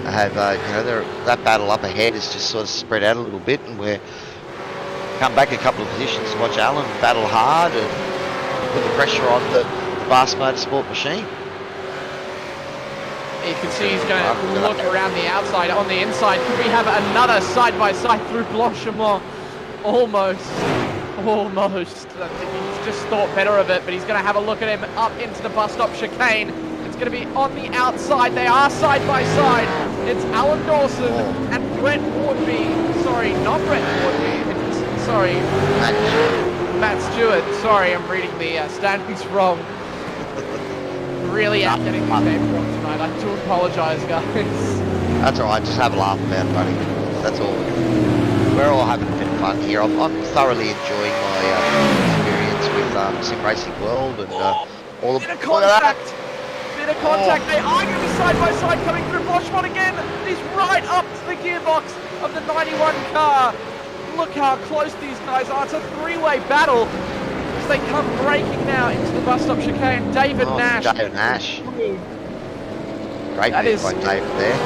have, you know, that battle up ahead is just sort of spread out a little bit, and we're come back a couple of positions to watch Alan battle hard and put the pressure on the Vast Motorsport machine. You can see he's going to look around the outside. On the inside, could we have another side-by-side through Blanchimont? Almost. I think he's just thought better of it, but he's going to have a look at him up into the bus stop chicane. It's going to be on the outside. They are side-by-side. It's Alan Dawson and Brett Wardby. Sorry, not Brett Wardby. Sorry. Matt Stewart. Sorry, I'm reading the standings wrong. Really out getting these names wrong tonight. I do apologise, guys. That's alright, just have a laugh about it, buddy. That's all. We're all having a bit of fun here. I'm thoroughly enjoying my experience with Sim Racing World and all the... Bit of contact! They are going to be side by side coming through Blanchimont again. He's right up to the gearbox of the 91 car. Look how close these guys are. It's a three-way battle. They come breaking now into the bus stop chicane. David Nash. David Nash. Great move by David there.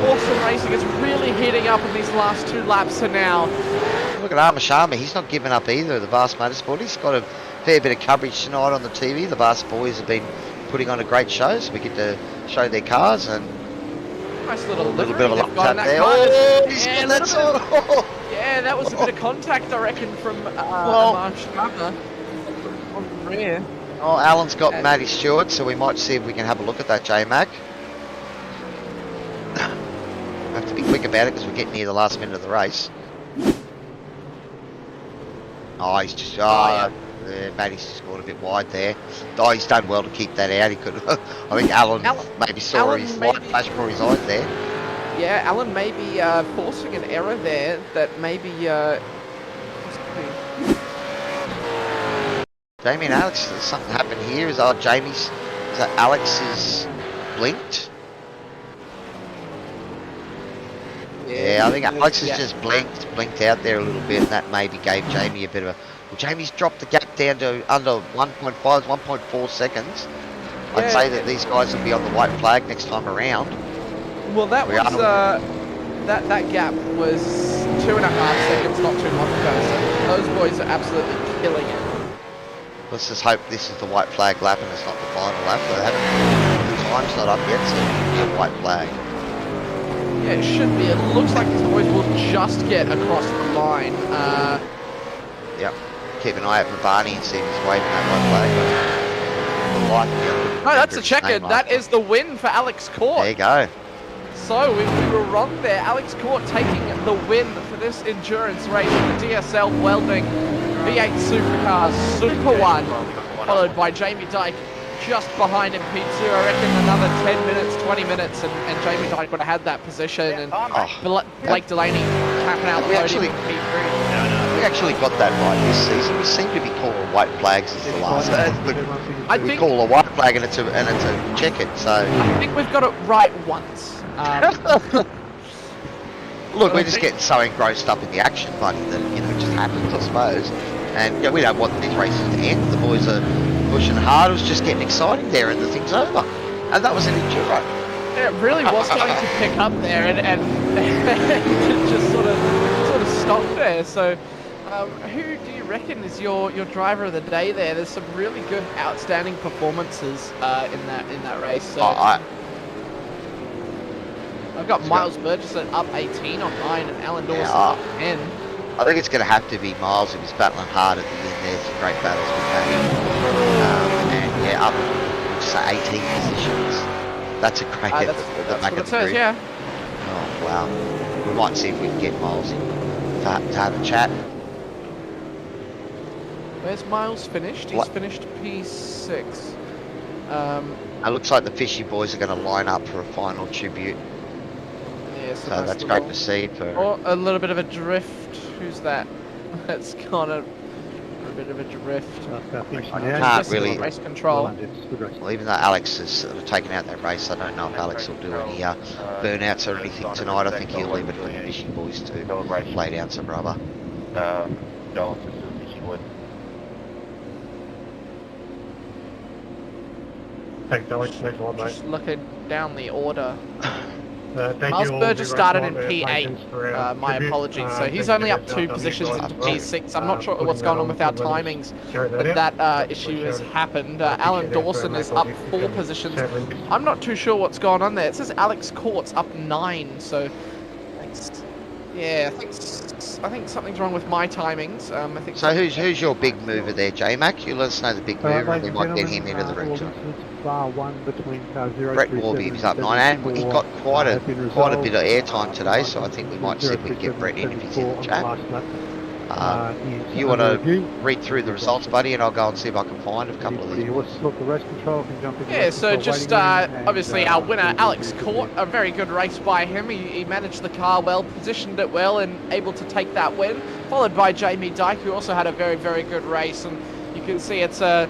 Awesome racing. It's really heating up in these last 2 laps for now. Look at Arma Sharma. He's not giving up either, the Vast Motorsport. He's got a fair bit of coverage tonight on the TV. The Vast boys have been putting on a great show, so we get to show their cars. And nice little bit of a lap tap there. Yeah, that was a bit of contact, I reckon, from Arma Sharma. Rear. Oh, Alan's got Matty Stewart, so we might see if we can have a look at that, J-Mac. Have to be quick about it because we're getting near the last minute of the race. Oh, he's just... Matty's just gone a bit wide there. Oh, he's done well to keep that out. He could. I think Alan maybe saw his light flash before his eyes there. Yeah, Alan may be forcing an error there that maybe... Jamie and Alex, something happened here. Is Alex is blinked? Yeah, I think Alex has just blinked out there a little bit, and that maybe gave Jamie a bit of a... Well, Jamie's dropped the gap down to under 1.5, 1.4 seconds. Yeah. I'd say that these guys will be on the white flag next time around. Well, that was... that gap was 2.5 seconds not too long ago, so those boys are absolutely killing it. Let's just hope this is the white flag lap and it's not the final lap. The time's not up yet, so it's a white flag. Yeah, it should be. It looks like these boys will just get across the line. Yep. keep an eye out for Barney and see if he's waving that white flag. No, that's a checkered. That is the win for Alex Court. There you go. So we were wrong there. Alex Court taking the win for this endurance race in the DSL Welding V8 Supercars Super 1, followed by Jamie Dyke just behind him, P2. I reckon another 10 minutes, 20 minutes, and Jamie Dyke would have had that position, and Blake Delaney capping out the podium in P3. We actually got that right this season. We seem to be calling white flags as the last. We call a white flag and it's a checkered. So I think we've got it right once. Look, we're just getting so engrossed up in the action, buddy, that it just happens, I suppose. And we don't want these races to end. The boys are pushing hard. It was just getting exciting there, and the thing's over. And that was an enduro. Yeah, it really was starting to pick up there, and just sort of stopped there. So, who do you reckon is your driver of the day there? There's some really good, outstanding performances in that race. So, I've got Miles Burgess at up 18 on 9 and Alan Dawson up 10. I think it's going to have to be Miles if he's battling hard at the end. There's some great battles with him. And up to 18 positions. That's a great effort. That's what it says, yeah. Oh, wow. We might see if we can get Miles in to have a chat. Where's Miles finished? He's finished P6. It looks like the Fishy boys are going to line up for a final tribute. So that's great to see. Or a little bit of a drift. Who's that? That's kind of a bit of a drift. Can't really. Race control. Well, even though Alex has sort of taken out that race, I don't know if Alex will do any burnouts or anything tonight. I think he'll leave it for the Fishy boys to lay down some rubber. Thanks, Alex. Thanks a lot, mate. Just looking down the order. Miles Burgess started in P8, my apologies, so he's only up 2 positions into P6. I'm not sure what's going on with our timings, but that issue has happened. Alan Dawson is up 4 positions. I'm not too sure what's going on there. It says Alex Court's up 9, so yeah, I think something's wrong with my timings. I think. So who's your big mover there, J-Mac? You let us know the big mover, and we might get him into the route. Brett Warby, he's up 9, and he got quite a bit of airtime today, so I think we might see if we can get Brett in if he's in the chat. You want to read through the results, buddy, and I'll go and see if I can find a couple of these. Yeah, so just obviously our winner, Alex Court, a very good race by him. He managed the car well, positioned it well, and able to take that win. Followed by Jamie Dyke, who also had a very, very good race, and you can see it's a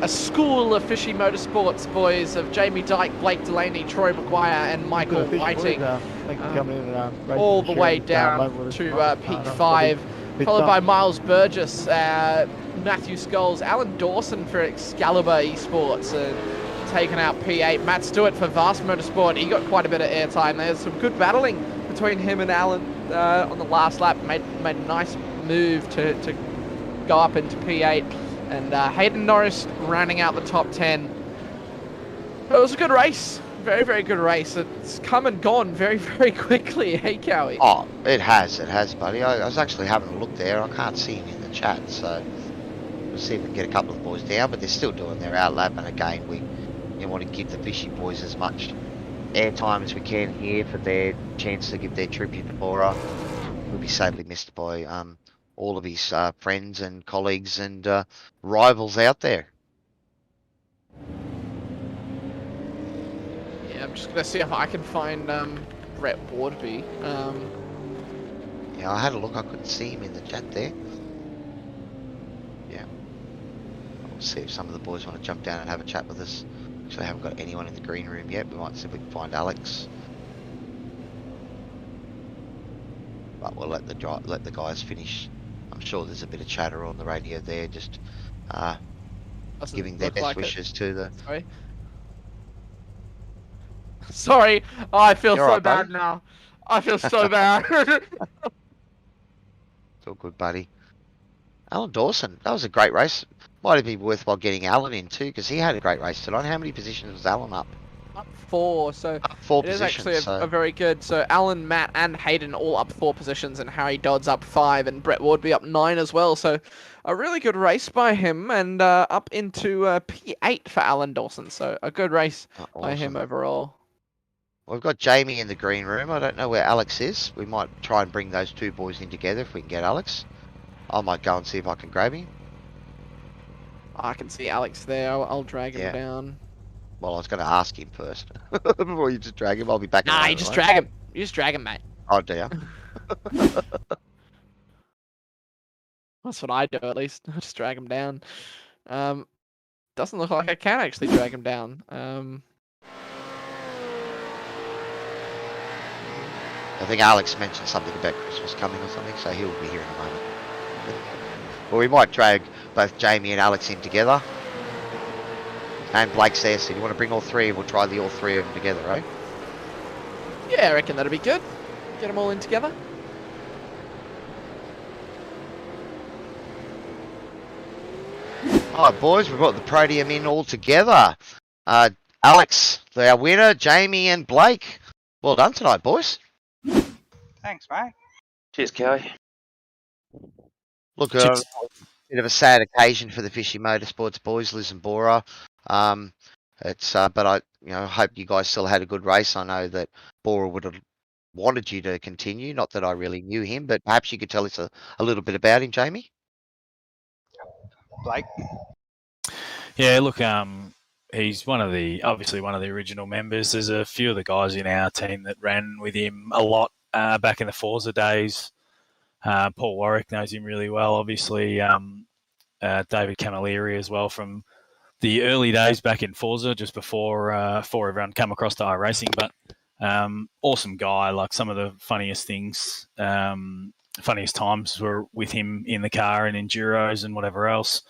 school of Fishy Motorsports boys of Jamie Dyke, Blake Delaney, Troy Maguire, and Michael Whiting. All the way down to P5, followed by Miles Burgess, Matthew Scholes, Alan Dawson for Excalibur Esports, taking out P8. Matt Stewart for Vast Motorsport, he got quite a bit of airtime. There's some good battling between him and Alan on the last lap. Made a nice move to go up into P8. And Hayden Norris rounding out the top 10. It was a good race. Very, very good race. It's come and gone very, very quickly, hey, Cowie? Oh, it has, buddy. I was actually having a look there. I can't see him in the chat, so we'll see if we can get a couple of the boys down, but they're still doing their outlap, and again, we want to give the Fishy boys as much airtime as we can here for their chance to give their tribute to Bora. We'll be sadly missed by all of his friends and colleagues and rivals out there. Yeah, I'm just going to see if I can find Brett Wardby. Yeah, I had a look. I couldn't see him in the chat there. Yeah. We'll see if some of the boys want to jump down and have a chat with us. Actually, I haven't got anyone in the green room yet. We might see if we can find Alex. But we'll let the guys finish. I'm sure there's a bit of chatter on the radio there, just giving their best wishes to the... Sorry. Oh, I feel so bad now. I feel so bad. It's all good, buddy. Alan Dawson, that was a great race. Might have been worthwhile getting Alan in too, because he had a great race tonight. How many positions was Alan up? up 4. So Up 4 it is actually positions, a very good. So Alan, Matt, and Hayden all up 4 positions, and Harry Dodd's up 5, and Brett Wardby up 9 as well. So a really good race by him, and up into P8 for Alan Dawson. So a good race by him overall. We've got Jamie in the green room. I don't know where Alex is. We might try and bring those two boys in together if we can get Alex. I might go and see if I can grab him. I can see Alex there. I'll drag him down. Well, I was going to ask him first. Before you just drag him, I'll be back. Nah, you just drag him. You just drag him, mate. Oh, dear. That's what I do, at least. I just drag him down. Doesn't look like I can actually drag him down. I think Alex mentioned something about Christmas coming or something, so he'll be here in a moment. Well, we might drag both Jamie and Alex in together. And Blake's there, so you want to bring all three, and we'll try all three of them together, right? Yeah, I reckon that'll be good. Get them all in together. All right, boys, we've got the podium in all together. Alex, our winner, Jamie and Blake. Well done tonight, boys. Thanks, mate. Cheers, Kelly. Look, bit of a sad occasion for the Fishy Motorsports boys, Liz and Bora. But I hope you guys still had a good race. I know that Bora would have wanted you to continue. Not that I really knew him, but perhaps you could tell us a little bit about him, Jamie. Blake. Yeah, look, he's obviously one of the original members. There's a few of the guys in our team that ran with him a lot back in the Forza days. Paul Warwick knows him really well, obviously. David Camilleri as well from the early days back in Forza, just before everyone came across to iRacing. But awesome guy. Like, some of the funniest things, funniest times were with him in the car and Enduros and whatever else.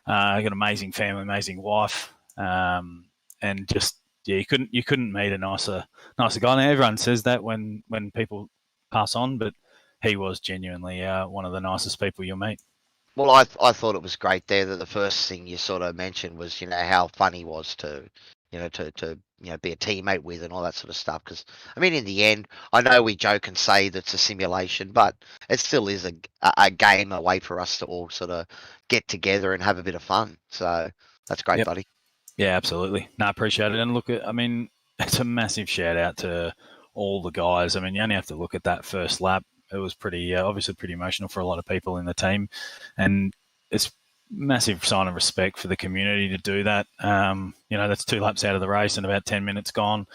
Got an amazing family, amazing wife, and just you couldn't meet a nicer guy. Now, everyone says that when people pass on, but he was genuinely one of the nicest people you'll meet. Well, I thought it was great there that the first thing you sort of mentioned was how fun he was to be a teammate with and all that sort of stuff. Because I mean, in the end, I know we joke and say that it's a simulation, but it still is a game, a way for us to all sort of get together and have a bit of fun. So that's great, buddy. Yeah, absolutely. No, I appreciate it. And look, I mean, it's a massive shout out to all the guys. I mean, you only have to look at that first lap. It was pretty obviously pretty emotional for a lot of people in the team, and it's massive sign of respect for the community to do that. That's 2 laps out of the race and about 10 minutes gone,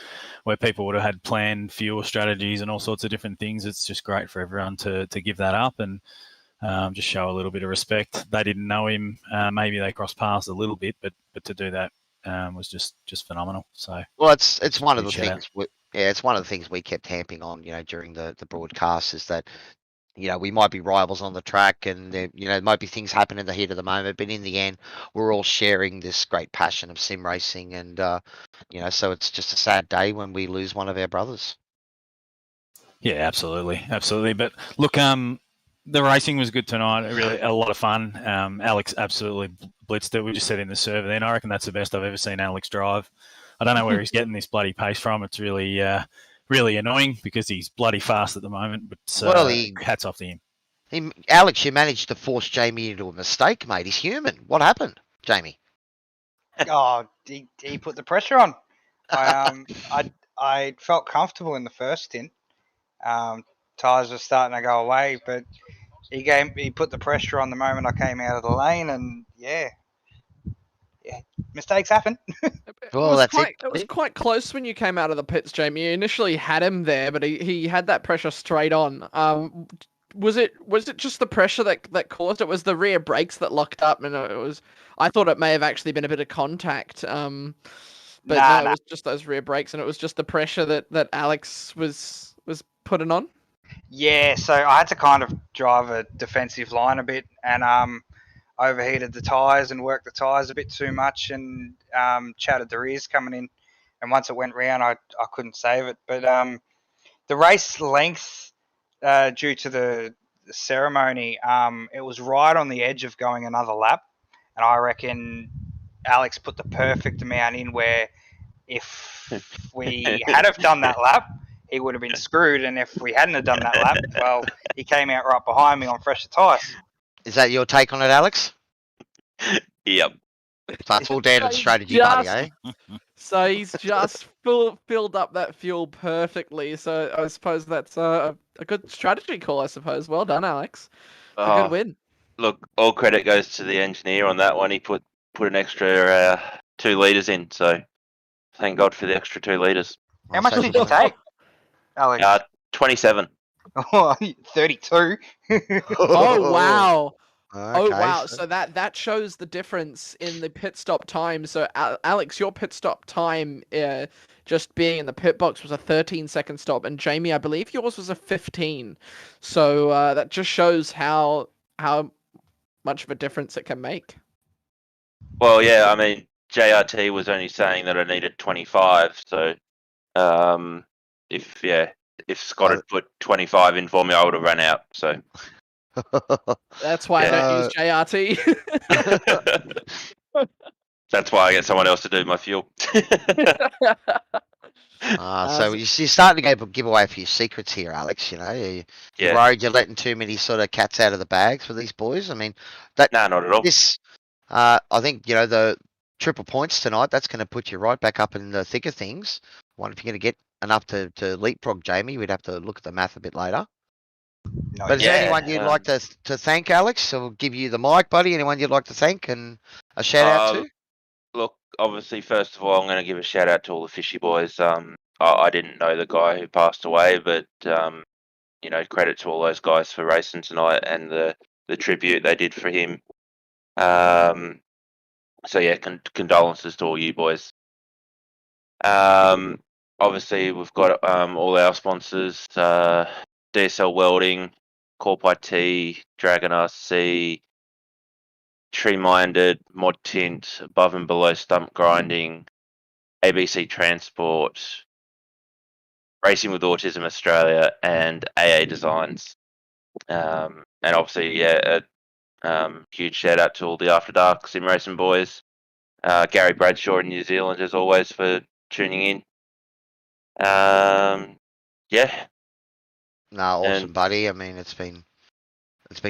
where people would have had planned fuel strategies and all sorts of different things. It's just great for everyone to give that up and just show a little bit of respect. They didn't know him. Maybe they crossed paths a little bit, but to do that was just phenomenal. So, well, it's one of the things. It's one of the things we kept hamping on, during the broadcast, is that, we might be rivals on the track and there might be things happen in the heat of the moment, but in the end, we're all sharing this great passion of sim racing. And, so it's just a sad day when we lose one of our brothers. Yeah, absolutely. Absolutely. But look, the racing was good tonight. Really a lot of fun. Alex absolutely blitzed it. We just said in the server then, I reckon that's the best I've ever seen Alex drive. I don't know where he's getting this bloody pace from. It's really, really annoying because he's bloody fast at the moment. But hats off to him. Alex, you managed to force Jamie into a mistake, mate. He's human. What happened, Jamie? Oh, he put the pressure on. I felt comfortable in the first stint. Tyres were starting to go away, but he put the pressure on the moment I came out of the lane, and yeah, mistakes happen. Well, it was quite close when you came out of the pits, Jamie. You initially had him there, but he had that pressure straight on. Was it just the pressure that caused it? Was the rear brakes that locked up? And I thought it may have actually been a bit of contact. But no, it was just those rear brakes, and it was just the pressure that Alex was putting on. Yeah, so I had to kind of drive a defensive line a bit, and overheated the tyres and worked the tyres a bit too much, and chatted the rears coming in. And once it went round, I couldn't save it. But the race length, due to the ceremony, it was right on the edge of going another lap. And I reckon Alex put the perfect amount in where if we had have done that lap, he would have been screwed. And if we hadn't have done that lap, well, he came out right behind me on fresher tyres. Is that your take on it, Alex? Yep. So it's all down to the strategy, buddy, eh? So he's just filled up that fuel perfectly. So I suppose that's a good strategy call, I suppose. Well done, Alex. A good win. Look, all credit goes to the engineer on that one. He put an extra 2 litres in, so thank God for the extra 2 litres. How much did you take, Alex? 27. 32. Oh, wow. Okay, oh wow! So that shows the difference in the pit stop time. So Alex, your pit stop time, just being in the pit box, was a 13-second stop, and Jamie, I believe yours was a 15. So that just shows how much of a difference it can make. Well, yeah, I mean, JRT was only saying that I needed 25. So if Scott had put 25 in for me, I would have run out. So. That's why I don't use JRT. That's why I get someone else to do my fuel. So you're starting to give away a few secrets here, Alex. You know, you're worried you're letting too many sort of cats out of the bags for these boys. I mean, no, not at all. I think the triple points tonight. That's going to put you right back up in the thick of things. I wonder if you're going to get enough to leapfrog Jamie. We'd have to look at the math a bit later. But is there anyone you'd like to thank, Alex? I'll give you the mic, buddy. Anyone you'd like to thank and a shout out to? Look, obviously, first of all, I'm going to give a shout out to all the fishy boys. I didn't know the guy who passed away, but credit to all those guys for racing tonight and the tribute they did for him. Condolences to all you boys. Obviously, we've got all our sponsors. DSL Welding, Corp IT, Dragon RC, Tree Minded, Mod Tint, Above and Below Stump Grinding, ABC Transport, Racing with Autism Australia, and AA Designs. And obviously, huge shout out to all the After Dark Sim Racing boys. Gary Bradshaw in New Zealand, as always, for tuning in. No, awesome, buddy. I mean, it's been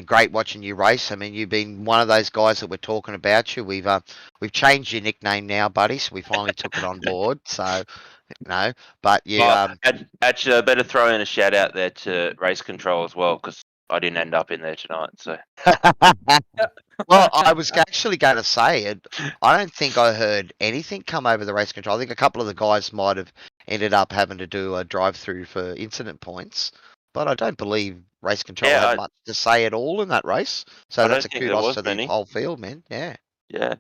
great watching you race. I mean, you've been one of those guys that we're talking about you. We've changed your nickname now, buddy. So we finally took it on board. So, but you. Actually, I better throw in a shout out there to Race Control as well, because I didn't end up in there tonight. So. Well, I was actually going to say it. I don't think I heard anything come over the Race Control. I think a couple of the guys might have ended up having to do a drive-through for incident points. But I don't believe Race Control had much to say at all in that race. So that's a kudos to the whole field, man. Yeah. Yeah.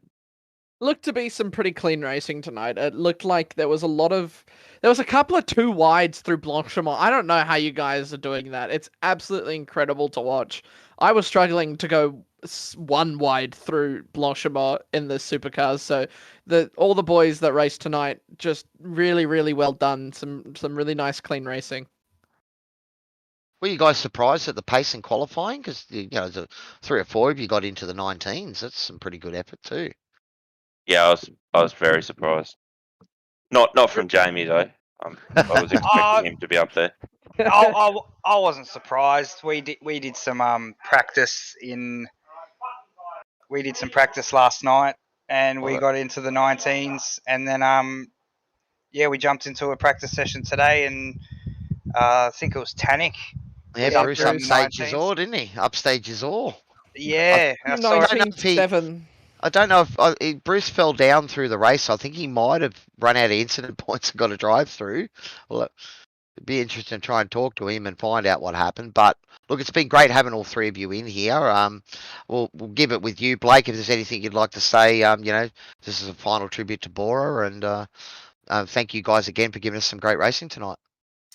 Looked to be some pretty clean racing tonight. It looked like there was a couple of 2 wides through Blanchimont. I don't know how you guys are doing that. It's absolutely incredible to watch. I was struggling to go 1 wide through Blanchimont in the supercars. So all the boys that raced tonight, just really, really well done. Some really nice clean racing. Were you guys surprised at the pace in qualifying? Because the 3 or 4 of you got into the 19s. That's some pretty good effort too. Yeah, I was very surprised. Not from Jamie though. I was expecting him to be up there. I wasn't surprised. We did some practice last night, and we got into the 19s, and then we jumped into a practice session today, and I think it was Tannick. Yeah, Bruce upstages all, didn't he? Upstages all. Yeah. 19.7. I don't know if Bruce fell down through the race. I think he might have run out of incident points and got a drive through. Well, it'd be interesting to try and talk to him and find out what happened. But look, it's been great having all 3 of you in here. We'll give it with you, Blake. If there's anything you'd like to say, this is a final tribute to Bora, and thank you guys again for giving us some great racing tonight.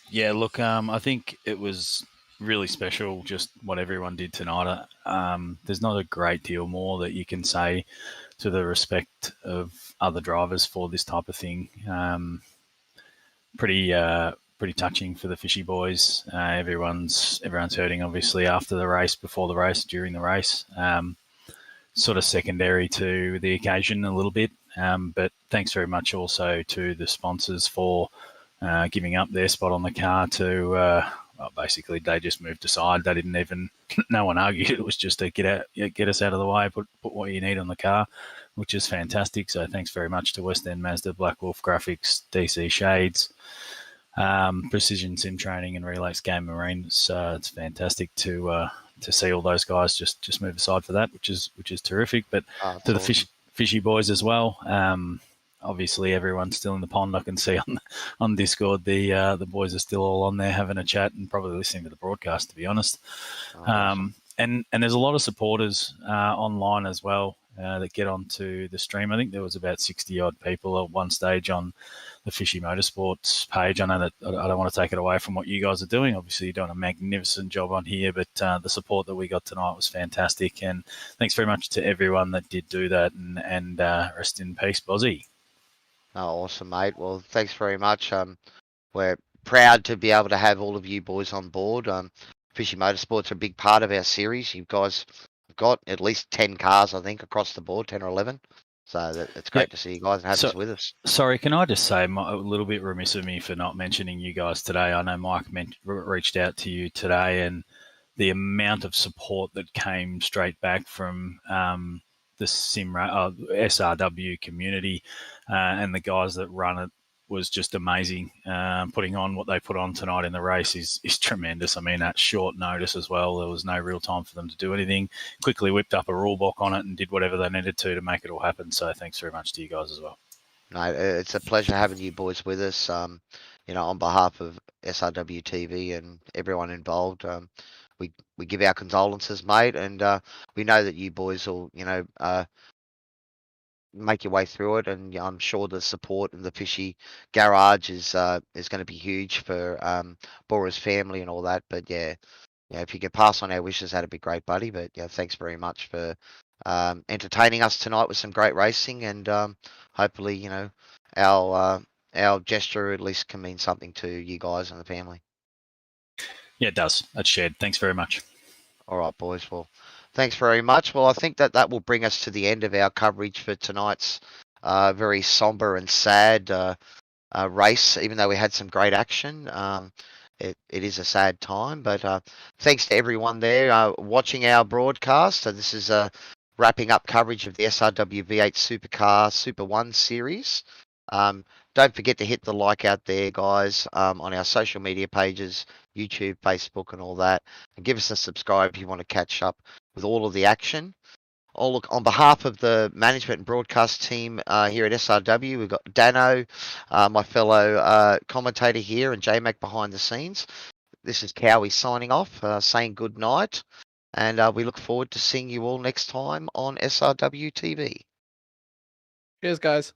Yeah, look, I think it was really special, just what everyone did tonight. There's not a great deal more that you can say to the respect of other drivers for this type of thing. Pretty touching for the fishy boys. Everyone's hurting, obviously, after the race, before the race, during the race. Sort of secondary to the occasion a little bit. But thanks very much also to the sponsors for giving up their spot on the car to, well, basically they just moved aside. They didn't even, no one argued. It was just to get us out of the way, put what you need on the car, which is fantastic. So thanks very much to West End Mazda, Black Wolf Graphics, DC Shades, Precision Sim Training, and Relax Game Marine. It's fantastic to see all those guys just move aside for that, which is terrific. But to the fishy boys as well. Obviously, everyone's still in the pond. I can see on Discord the boys are still all on there having a chat and probably listening to the broadcast, to be honest. Awesome. And there's a lot of supporters online as well that get onto the stream. I think there was about 60 odd people at one stage on the Fishy Motorsports page. I know that I don't want to take it away from what you guys are doing. Obviously, you're doing a magnificent job on here, but the support that we got tonight was fantastic. And thanks very much to everyone that did do that. And rest in peace, Bozzy. Oh, awesome, mate. Well, thanks very much. We're proud to be able to have all of you boys on board. Fishy Motorsports are a big part of our series. You guys have got at least 10 cars, I think, across the board, 10 or 11. So it's great to see you guys and have us with us. Sorry, can I just say, a little bit remiss of me for not mentioning you guys today. I know Mike reached out to you today, and the amount of support that came straight back from the SRW community and the guys that run it was just amazing. Putting on what they put on tonight in the race is tremendous. I mean, at short notice as well, there was no real time for them to do anything. Quickly whipped up a rule book on it and did whatever they needed to make it all happen. So thanks very much to you guys as well. No, it's a pleasure having you boys with us. On behalf of SRW TV and everyone involved, we give our condolences, mate, and we know that you boys will, make your way through it, and I'm sure the support in the Fishy Garage is going to be huge for Bora's family and all that. But if you could pass on our wishes, that'd be great, buddy. But thanks very much for entertaining us tonight with some great racing, and hopefully, our gesture at least can mean something to you guys and the family. Yeah, it does. That's shared. Thanks very much. All right, boys. Well, thanks very much. Well, I think that will bring us to the end of our coverage for tonight's very somber and sad race, even though we had some great action. It is a sad time, but thanks to everyone there watching our broadcast. So this is wrapping up coverage of the SRW V8 Supercar Super 1 series. Don't forget to hit the like out there, guys, on our social media pages, YouTube, Facebook, and all that. And give us a subscribe if you want to catch up with all of the action. On behalf of the management and broadcast team here at SRW, we've got Dano, my fellow commentator here, and J-Mac behind the scenes. This is Cowie signing off, saying good night. And we look forward to seeing you all next time on SRW TV. Cheers, guys.